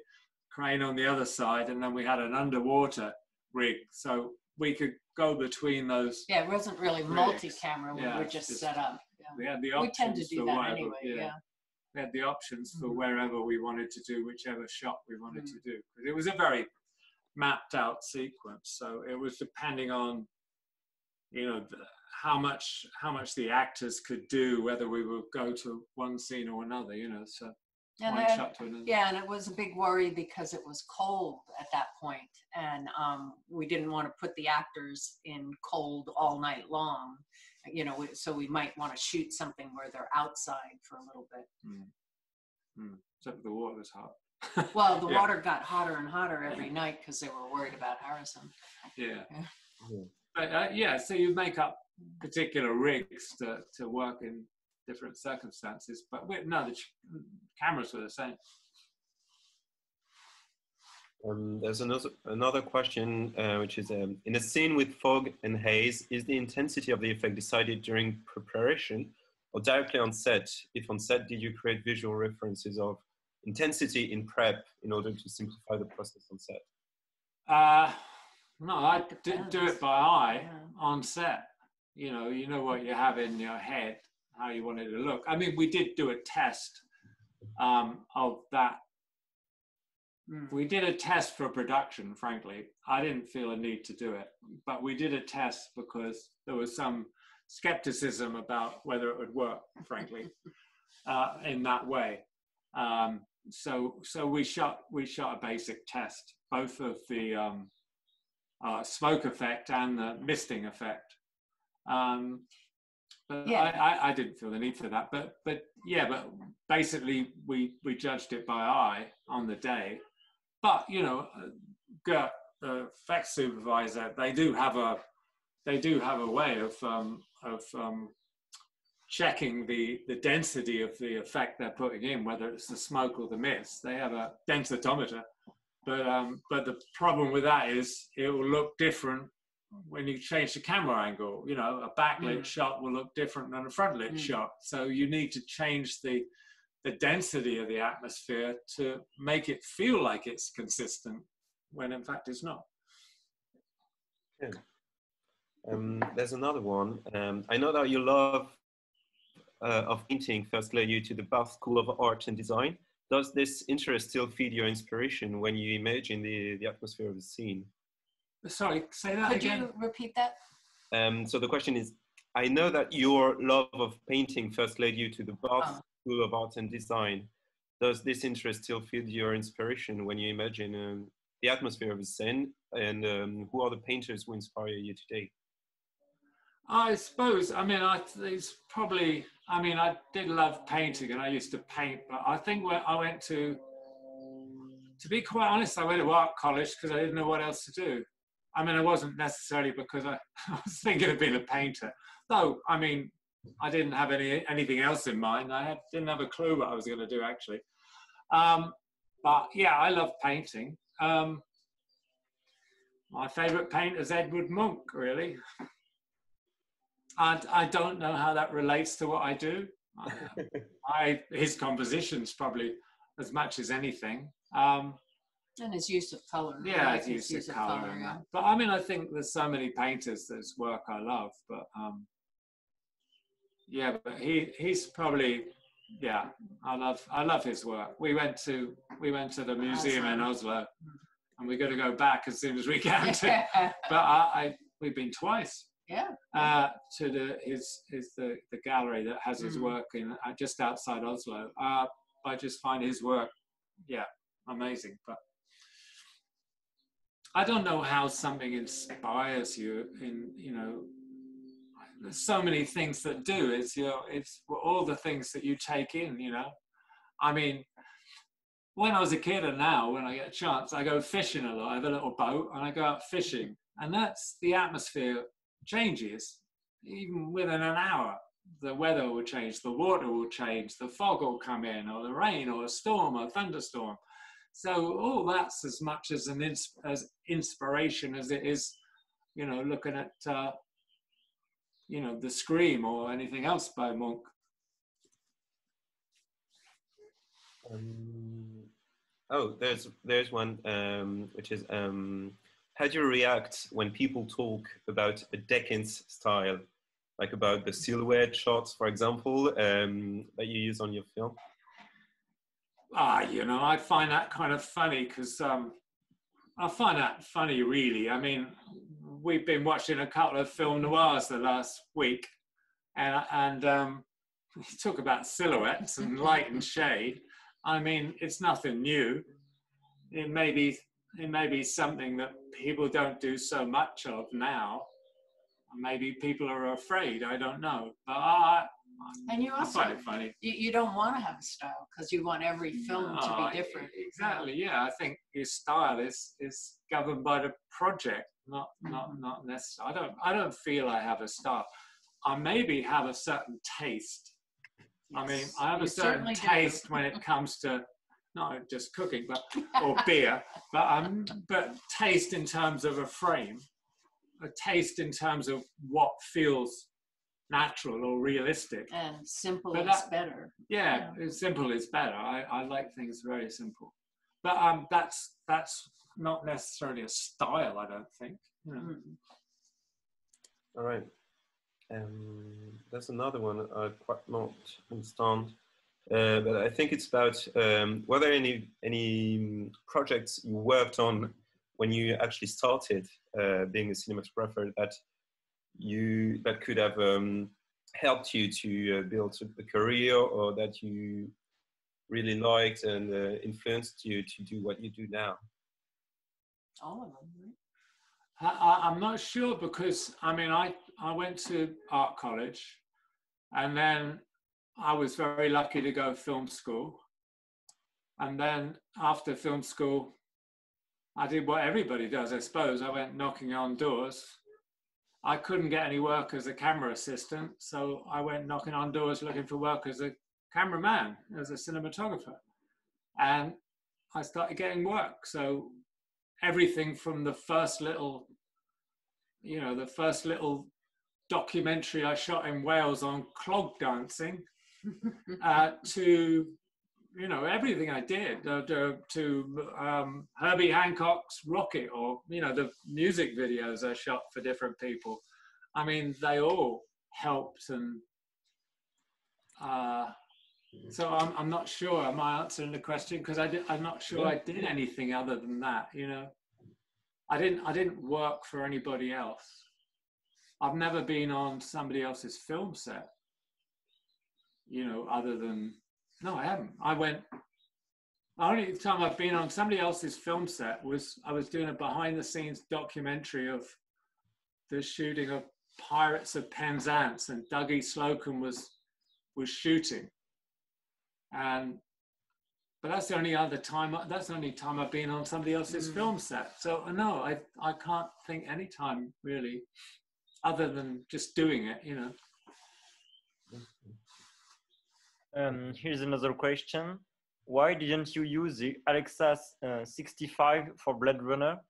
crane on the other side, and then we had an underwater rig. So we could go between those. Yeah, it wasn't really multi-camera. We were just set up. Yeah. We had the options. We tend to do that whatever, anyway. Yeah. We had the options for wherever we wanted to do whichever shot we wanted to do. It was a very mapped out sequence. So it was depending on, you know, how much the actors could do, whether we would go to one scene or another, you know, so and one shot to another. Yeah, and it was a big worry because it was cold at that point, and we didn't want to put the actors in cold all night long, you know, so we might want to shoot something where they're outside for a little bit. Except the water was hot. Well, the water got hotter and hotter every night because they were worried about Harrison. Yeah. But yeah, so you make up particular rigs to work in different circumstances, but no, the cameras were the same. There's another question, which is, in a scene with fog and haze, is the intensity of the effect decided during preparation or directly on set? If on set, did you create visual references of intensity in prep in order to simplify the process on set? No, I didn't do it by eye on set. You know what you have in your head, how you want it to look. I mean, we did do a test of that. We did a test for production, frankly. I didn't feel a need to do it, but we did a test because there was some skepticism about whether it would work, frankly, in that way. So we shot a basic test, both of the smoke effect and the misting effect. But I didn't feel the need for that. But basically we judged it by eye on the day. But you know, Gert, the effects supervisor, they do have a way of checking the density of the effect they're putting in, whether it's the smoke or the mist. They have a densitometer. But the problem with that is it will look different when you change the camera angle. You know, a backlit shot will look different than a frontlit shot. So you need to change the density of the atmosphere to make it feel like it's consistent, when in fact it's not. Yeah. There's another one. I know that your love of painting first led you to the Bath School of Art and Design. Does this interest still feed your inspiration when you imagine the atmosphere of the scene? Sorry, say that again. Could you repeat that? So the question is, I know that your love of painting first led you to the Bath School of Art and Design. Does this interest still feed your inspiration when you imagine the atmosphere of a scene? And who are the painters who inspire you today? I suppose, I mean, I did love painting and I used to paint, but I think when I went to be quite honest, I went to art college because I didn't know what else to do. I mean, it wasn't necessarily because I was thinking of being a painter, though, I mean, I didn't have anything else in mind. Didn't have a clue what I was going to do, actually. But yeah, I love painting. My favorite painter is Edward Munch, really. I don't know how that relates to what I do. His compositions probably as much as anything. And his use of color. Yeah, his use of color. And that. But I mean, I think there's so many painters whose work I love. But yeah, but he's probably, yeah, I love his work. We went to the museum in Oslo, and we're going to go back as soon as we can. But we've been twice. Yeah. To the gallery that has his work in just outside Oslo. I just find his work, yeah, amazing. But I don't know how something inspires you. There's so many things that do. It's all the things that you take in. I mean, when I was a kid and now, when I get a chance, I go fishing a lot. I have a little boat and I go out fishing, and that's the atmosphere. Changes even within an hour. The weather will change, the water will change, the fog will come in, or the rain, or a storm, or a thunderstorm. So all that's as much as as inspiration as it is, looking at you know, The Scream or anything else by Monk. Oh, there's one which is how do you react when people talk about a Dekins style, like about the silhouette shots, for example, that you use on your film? You know, I find that kind of funny because I find that funny, really. I mean, we've been watching a couple of film noirs the last week, and we talk about silhouettes and light and shade. I mean, it's nothing new. It may be something that people don't do so much of now. Maybe people are afraid. I don't know. But And you also, I find it funny. You don't want to have a style because you want every film to be different. Exactly. Yeah, I think your style is governed by the project, not necessarily. I don't feel I have a style. I maybe have a certain taste. Yes, I mean, I have a certain taste when it comes to not just cooking, or beer, but taste in terms of a frame, a taste in terms of what feels natural or realistic. And simple is better. Yeah, simple is better. I like things very simple. But that's not necessarily a style, I don't think. You know. All right. There's another one I quite not understand. But I think it's about were there any projects you worked on when you actually started being a cinematographer that could have helped you to build a career, or that you really liked and influenced you to do what you do now? All of them, right? I'm not sure, because I mean, I went to art college, and then I was very lucky to go to film school. And then after film school, I did what everybody does, I suppose. I went knocking on doors. I couldn't get any work as a camera assistant, so I went knocking on doors looking for work as a cameraman, as a cinematographer. And I started getting work. So everything from the first little documentary I shot in Wales on clog dancing to, you know, everything I did, to Herbie Hancock's Rocket, or, you know, the music videos I shot for different people. I mean, they all helped. And so I'm not sure, am I answering the question? Because I'm not sure I did anything other than that, you know. I didn't work for anybody else. I've never been on somebody else's film set, you know, other than, no, I haven't. The only time I've been on somebody else's film set was I was doing a behind the scenes documentary of the shooting of Pirates of Penzance, and Dougie Slocum was shooting. But that's the only time I've been on somebody else's film set. So no, I can't think any time really, other than just doing it, you know. Here's another question. Why didn't you use the Alexa 65 for Blade Runner?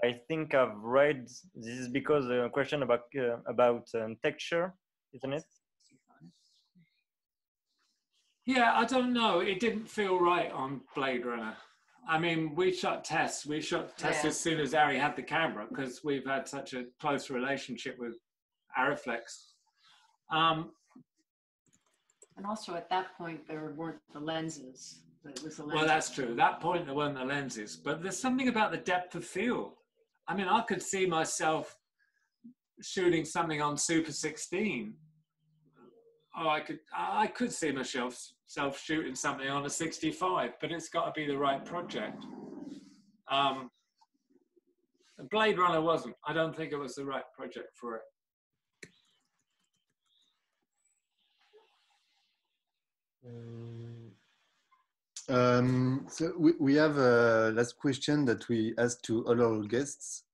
I think I've read this is because a question about texture, isn't it? Yeah, I don't know. It didn't feel right on Blade Runner. I mean, we shot tests. As soon as Ari had the camera, because we've had such a close relationship with Ariflex. And also at that point, there weren't the lenses. It was the lenses. Well, that's true. At that point, there weren't the lenses. But there's something about the depth of field. I mean, I could see myself shooting something on Super 16. Oh, I could see myself shooting something on a 65, but it's got to be the right project. Blade Runner wasn't. I don't think it was the right project for it. So we have a last question that we ask to all our guests.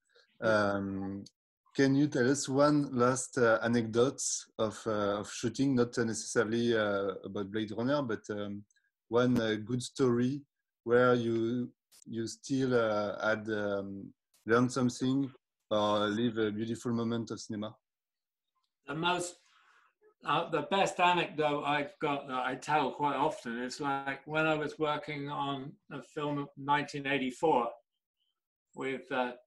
Can you tell us one last anecdote of shooting, not necessarily about Blade Runner, but one good story where you still had learned something or live a beautiful moment of cinema? The best anecdote I've got that I tell quite often is like when I was working on a film of 1984 with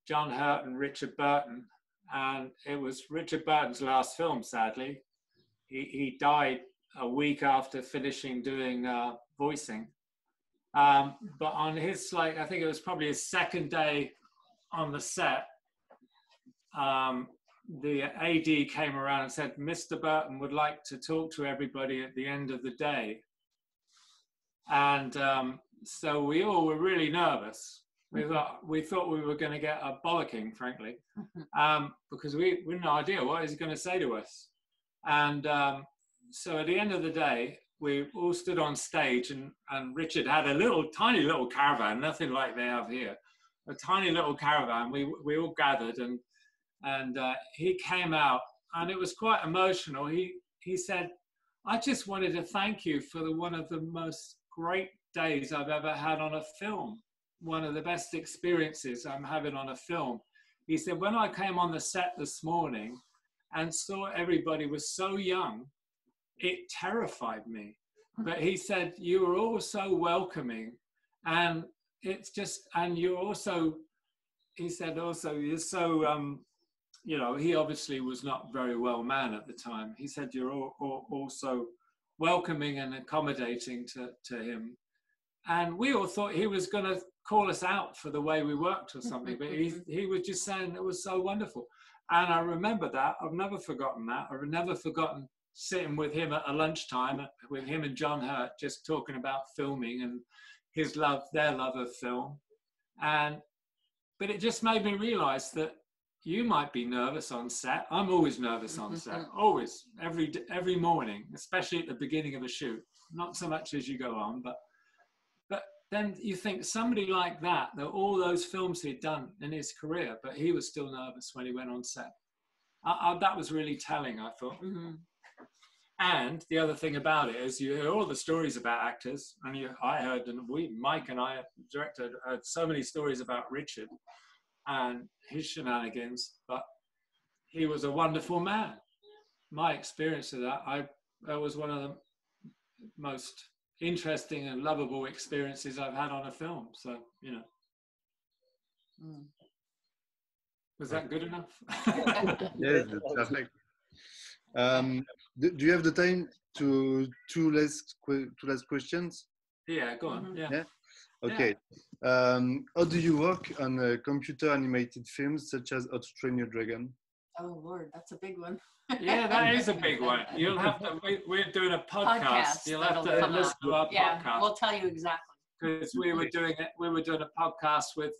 John Hurt and Richard Burton, and it was Richard Burton's last film, sadly. He died a week after finishing doing voicing. But on his, like, I think it was probably his second day on the set, the AD came around and said, Mr. Burton would like to talk to everybody at the end of the day. And so we all were really nervous. We thought we were going to get a bollocking, frankly, because we had no idea what he's going to say to us. And so at the end of the day, we all stood on stage, and Richard had a tiny little caravan, nothing like they have here, a tiny little caravan. We all gathered, and he came out, and it was quite emotional. He said, I just wanted to thank you for one of the most great days I've ever had on a film, one of the best experiences I'm having on a film. He said, when I came on the set this morning and saw everybody was so young, it terrified me. But he said, you were all so welcoming, and it's just, and you're also, he said also, you're so, you know, he obviously was not very well man at the time. He said, you're all also welcoming and accommodating to him. And we all thought he was going to call us out for the way we worked or something, but he was just saying it was so wonderful. And I remember that. I've never forgotten that. I've never forgotten sitting with him at a lunchtime with him and John Hurt, just talking about filming and their love of film. But it just made me realize that you might be nervous on set. I'm always nervous on set, always, every morning, especially at the beginning of a shoot. Not so much as you go on, but then you think somebody like that all those films he'd done in his career, but he was still nervous when he went on set. That was really telling, I thought. Mm-hmm. And the other thing about it is you hear all the stories about actors, and I heard, and Mike and I, the director, heard so many stories about Richard and his shenanigans, but he was a wonderful man. My experience of that was one of the most interesting and lovable experiences I've had on a film. So, you know. Was that good enough? Yes, perfect. Do you have the time to two last questions? Yeah, go on. Yeah. Okay. Yeah. How do you work on computer animated films such as How to Train Your Dragon? Oh Lord, that's a big one. Yeah, that is a big one. You'll have to. We're doing a podcast. You'll have to listen to our podcast. We'll tell you exactly. Because we were doing it. We were doing a podcast with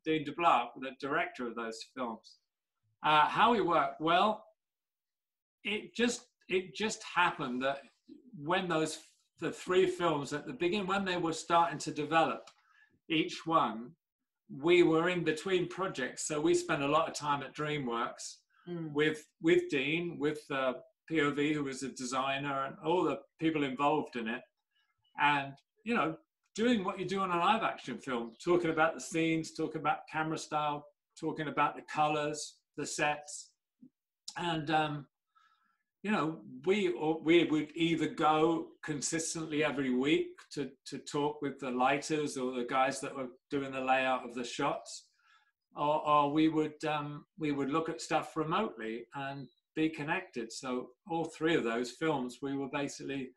Dean DeBlois, the director of those films. How we work? Well, it just happened that when the three films at the beginning, when they were starting to develop, each one, we were in between projects. So we spent a lot of time at DreamWorks with Dean, with POV, who was a designer, and all the people involved in it. And, you know, doing what you do on a live action film, talking about the scenes, talking about camera style, talking about the colors, the sets. And, you know, we would either go consistently every week to talk with the lighters or the guys that were doing the layout of the shots, or we would look at stuff remotely and be connected. So all three of those films, we were basically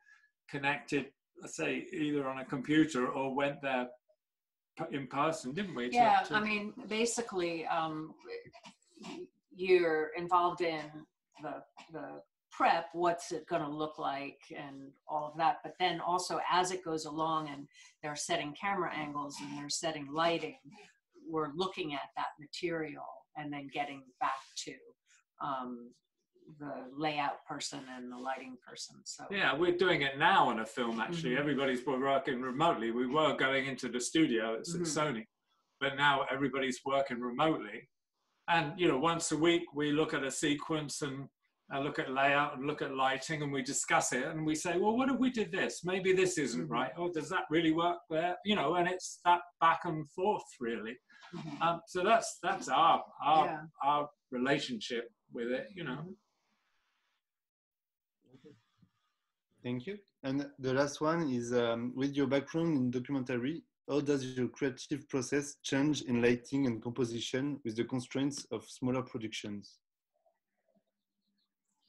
connected, let's say, either on a computer or went there in person, didn't we? Yeah, I mean, basically, you're involved in the prep, what's it going to look like and all of that, but then also as it goes along and they're setting camera angles and they're setting lighting, we're looking at that material and then getting back to the layout person and the lighting person. So yeah, we're doing it now on a film, actually. Everybody's working remotely. We were going into the studio at Sony, but now everybody's working remotely. And, you know, once a week we look at a sequence and look at layout and look at lighting, and we discuss it and we say, well, what if we did this? Maybe this isn't right. Oh, does that really work there? You know, and it's that back and forth, really. So that's our relationship with it, you know. Thank you. And the last one is, with your background in documentary, how does your creative process change in lighting and composition with the constraints of smaller productions?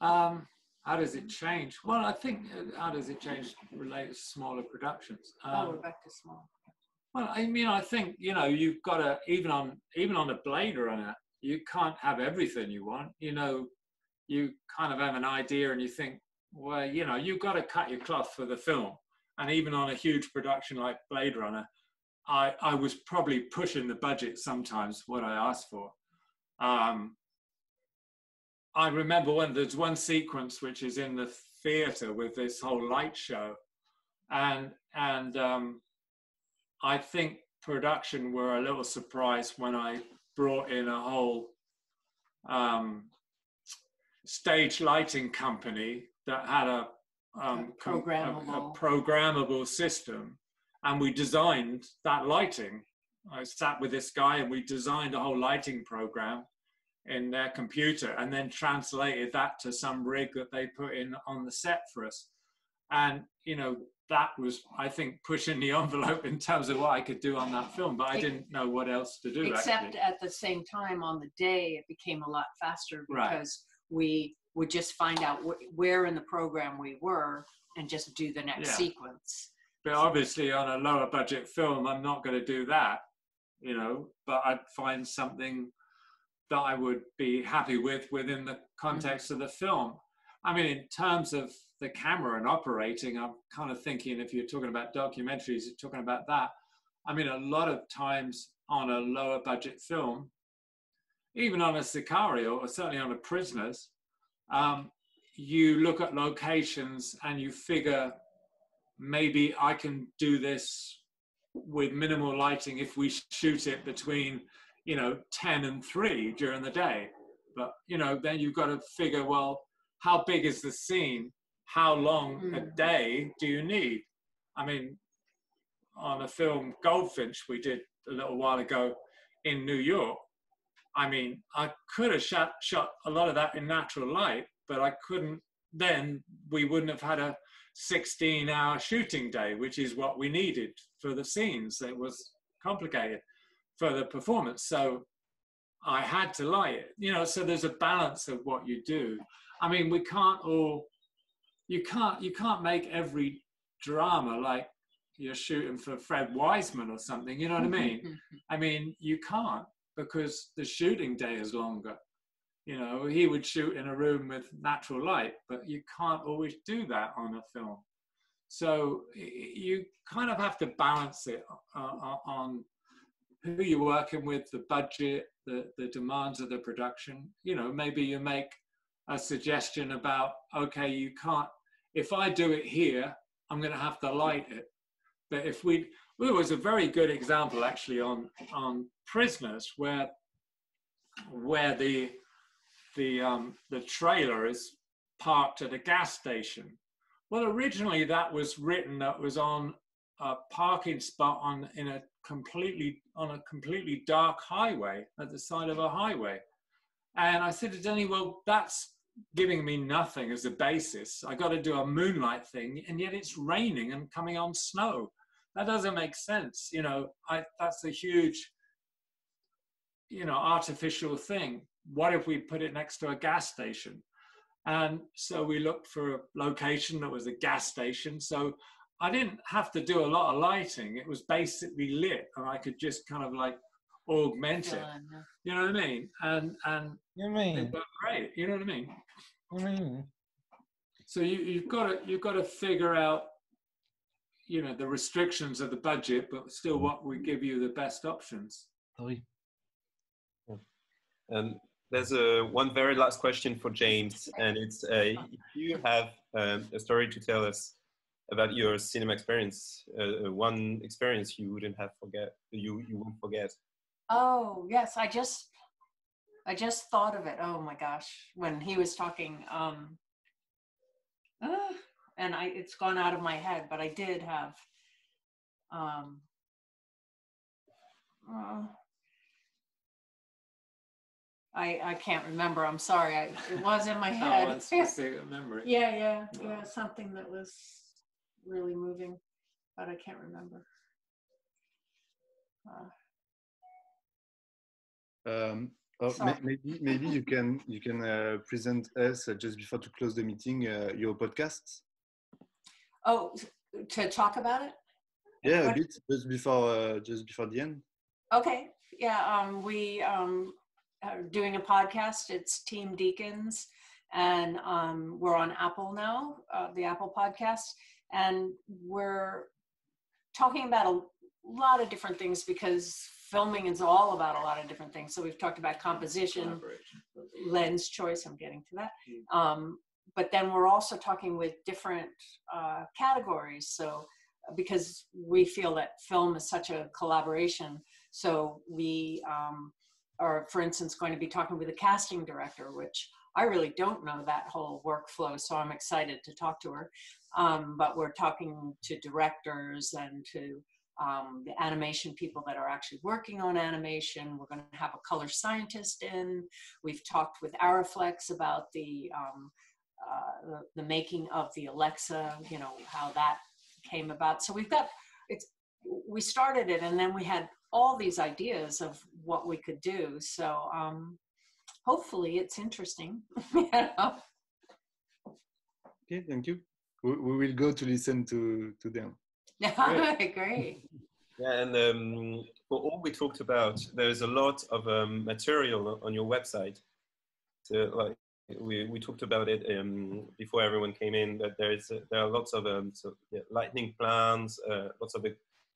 How does it change? Well, I think how does it change related to smaller productions? We're back to small. Well, I mean, I think, you know, you've got to, even on a Blade Runner, you can't have everything you want. You know, you kind of have an idea and you think, well, you know, you've got to cut your cloth for the film. And even on a huge production like Blade Runner, I was probably pushing the budget sometimes, what I asked for. I remember there's one sequence which is in the theater with this whole light show. And I think production were a little surprised when I brought in a whole stage lighting company that had a programmable system, and we designed that lighting. I sat with this guy and we designed a whole lighting program in their computer and then translated that to some rig that they put in on the set for us. And, you know, that was, I think, pushing the envelope in terms of what I could do on that film, but I didn't know what else to do. Except actually. at the same time, on the day, it became a lot faster because we would just find out where in the program we were and just do the next sequence. But obviously on a lower budget film, I'm not going to do that, you know, but I'd find something that I would be happy with within the context of the film. I mean, in terms of the camera and operating, I'm kind of thinking, if you're talking about documentaries, you're talking about that. I mean, a lot of times on a lower budget film, even on a Sicario, or certainly on a Prisoners, you look at locations and you figure, maybe I can do this with minimal lighting if we shoot it between, you know, 10 and 3 during the day. But, you know, then you've got to figure, well, how big is the scene? How long a day do you need? I mean, on a film, Goldfinch, we did a little while ago in New York, I mean, I could have shot a lot of that in natural light, but I couldn't, then we wouldn't have had a 16-hour shooting day, which is what we needed for the scenes. It was complicated for the performance. So I had to light it, you know, so there's a balance of what you do. I mean, we can't all, you can't make every drama like you're shooting for Fred Wiseman or something, you know what I mean? I mean, you can't, because the shooting day is longer. You know, he would shoot in a room with natural light, but you can't always do that on a film. So you kind of have to balance it on who you're working with, the budget, the demands of the production. You know, maybe you make a suggestion about, okay, you can't, if I do it here, I'm going to have to light it. But if there was a very good example actually on Prisoners where the trailer is parked at a gas station. Well, originally that was written, that was on a parking spot on a completely dark highway, at the side of a highway. And I said to Denny, well, that's giving me nothing as a basis. I got to do a moonlight thing, and yet it's raining and coming on snow. That doesn't make sense. You know, that's a huge, you know, artificial thing. What if we put it next to a gas station? And so we looked for a location that was a gas station. So I didn't have to do a lot of lighting. It was basically lit, and I could just kind of like augment it. You know what I mean? And it worked great. You know what I mean? So you've got to figure out, you know, the restrictions of the budget, but still what would give you the best options. There's one very last question for James, and it's if you have a story to tell us about your cinema experience, one experience you wouldn't forget. Oh yes, I just thought of it. Oh my gosh, when he was talking, and it's gone out of my head, but I did have. I can't remember. I'm sorry. It was in my head. Oh, specific memory. Yeah, something that was really moving, but I can't remember. Maybe you can present us just before to close the meeting your podcast. Oh, to talk about it? Yeah, a bit just before the end. Okay. Yeah. We are doing a podcast. It's Team Dekins, and we're on Apple now, the Apple podcast, and we're talking about a lot of different things because filming is all about a lot of different things. So we've talked about composition, lens choice. I'm getting to that. But then we're also talking with different categories. So because we feel that film is such a collaboration. So we are, for instance, going to be talking with a casting director, which I really don't know that whole workflow. So I'm excited to talk to her. But we're talking to directors and to the animation people that are actually working on animation. We're going to have a color scientist in. We've talked with Ariflex about the making of the Alexa, you know, how that came about. So we started it, and then we had all these ideas of what we could do. So hopefully it's interesting. You know? Okay, thank you. We will go to listen to them. Great. Yeah, and for all we talked about, there's a lot of material on your website. So, like, we talked about it before everyone came in, that there are lots of lightning plans, lots of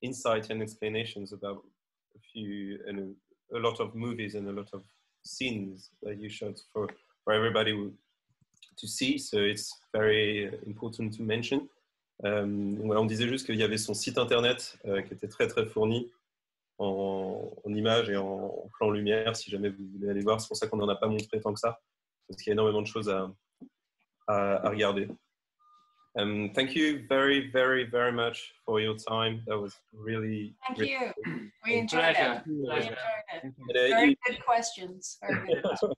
insight and explanations about a lot of movies and a lot of scenes that you shot for everybody to see. So it's very important to mention. Voilà, on disait juste qu'il y avait son site internet qui était très très fourni en images et en plan lumière, si jamais vous voulez aller voir. C'est pour ça qu'on n'en a pas montré tant que ça, parce qu'il y a énormément de choses à regarder. Thank you very, very, very much for your time. That was really... Thank you. We enjoyed it. We enjoyed it. Very good questions. Very good questions.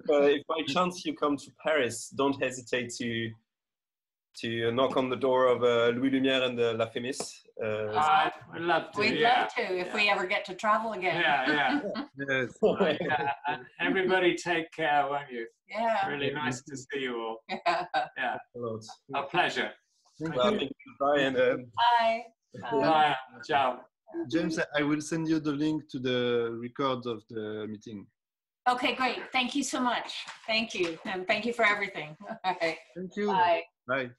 If by chance you come to Paris, don't hesitate to knock on the door of Louis-Lumière and La Femis. I'd love to. We'd love to if we ever get to travel again. Yeah. Yes. And everybody take care, won't you? Yeah. Really nice to see you all. Yeah. A pleasure. Thank you. Bye. And, Bye. Bye. Ciao. James, I will send you the link to the record of the meeting. Okay, great. Thank you so much. Thank you. And thank you for everything. All right. Thank you. Bye. Bye.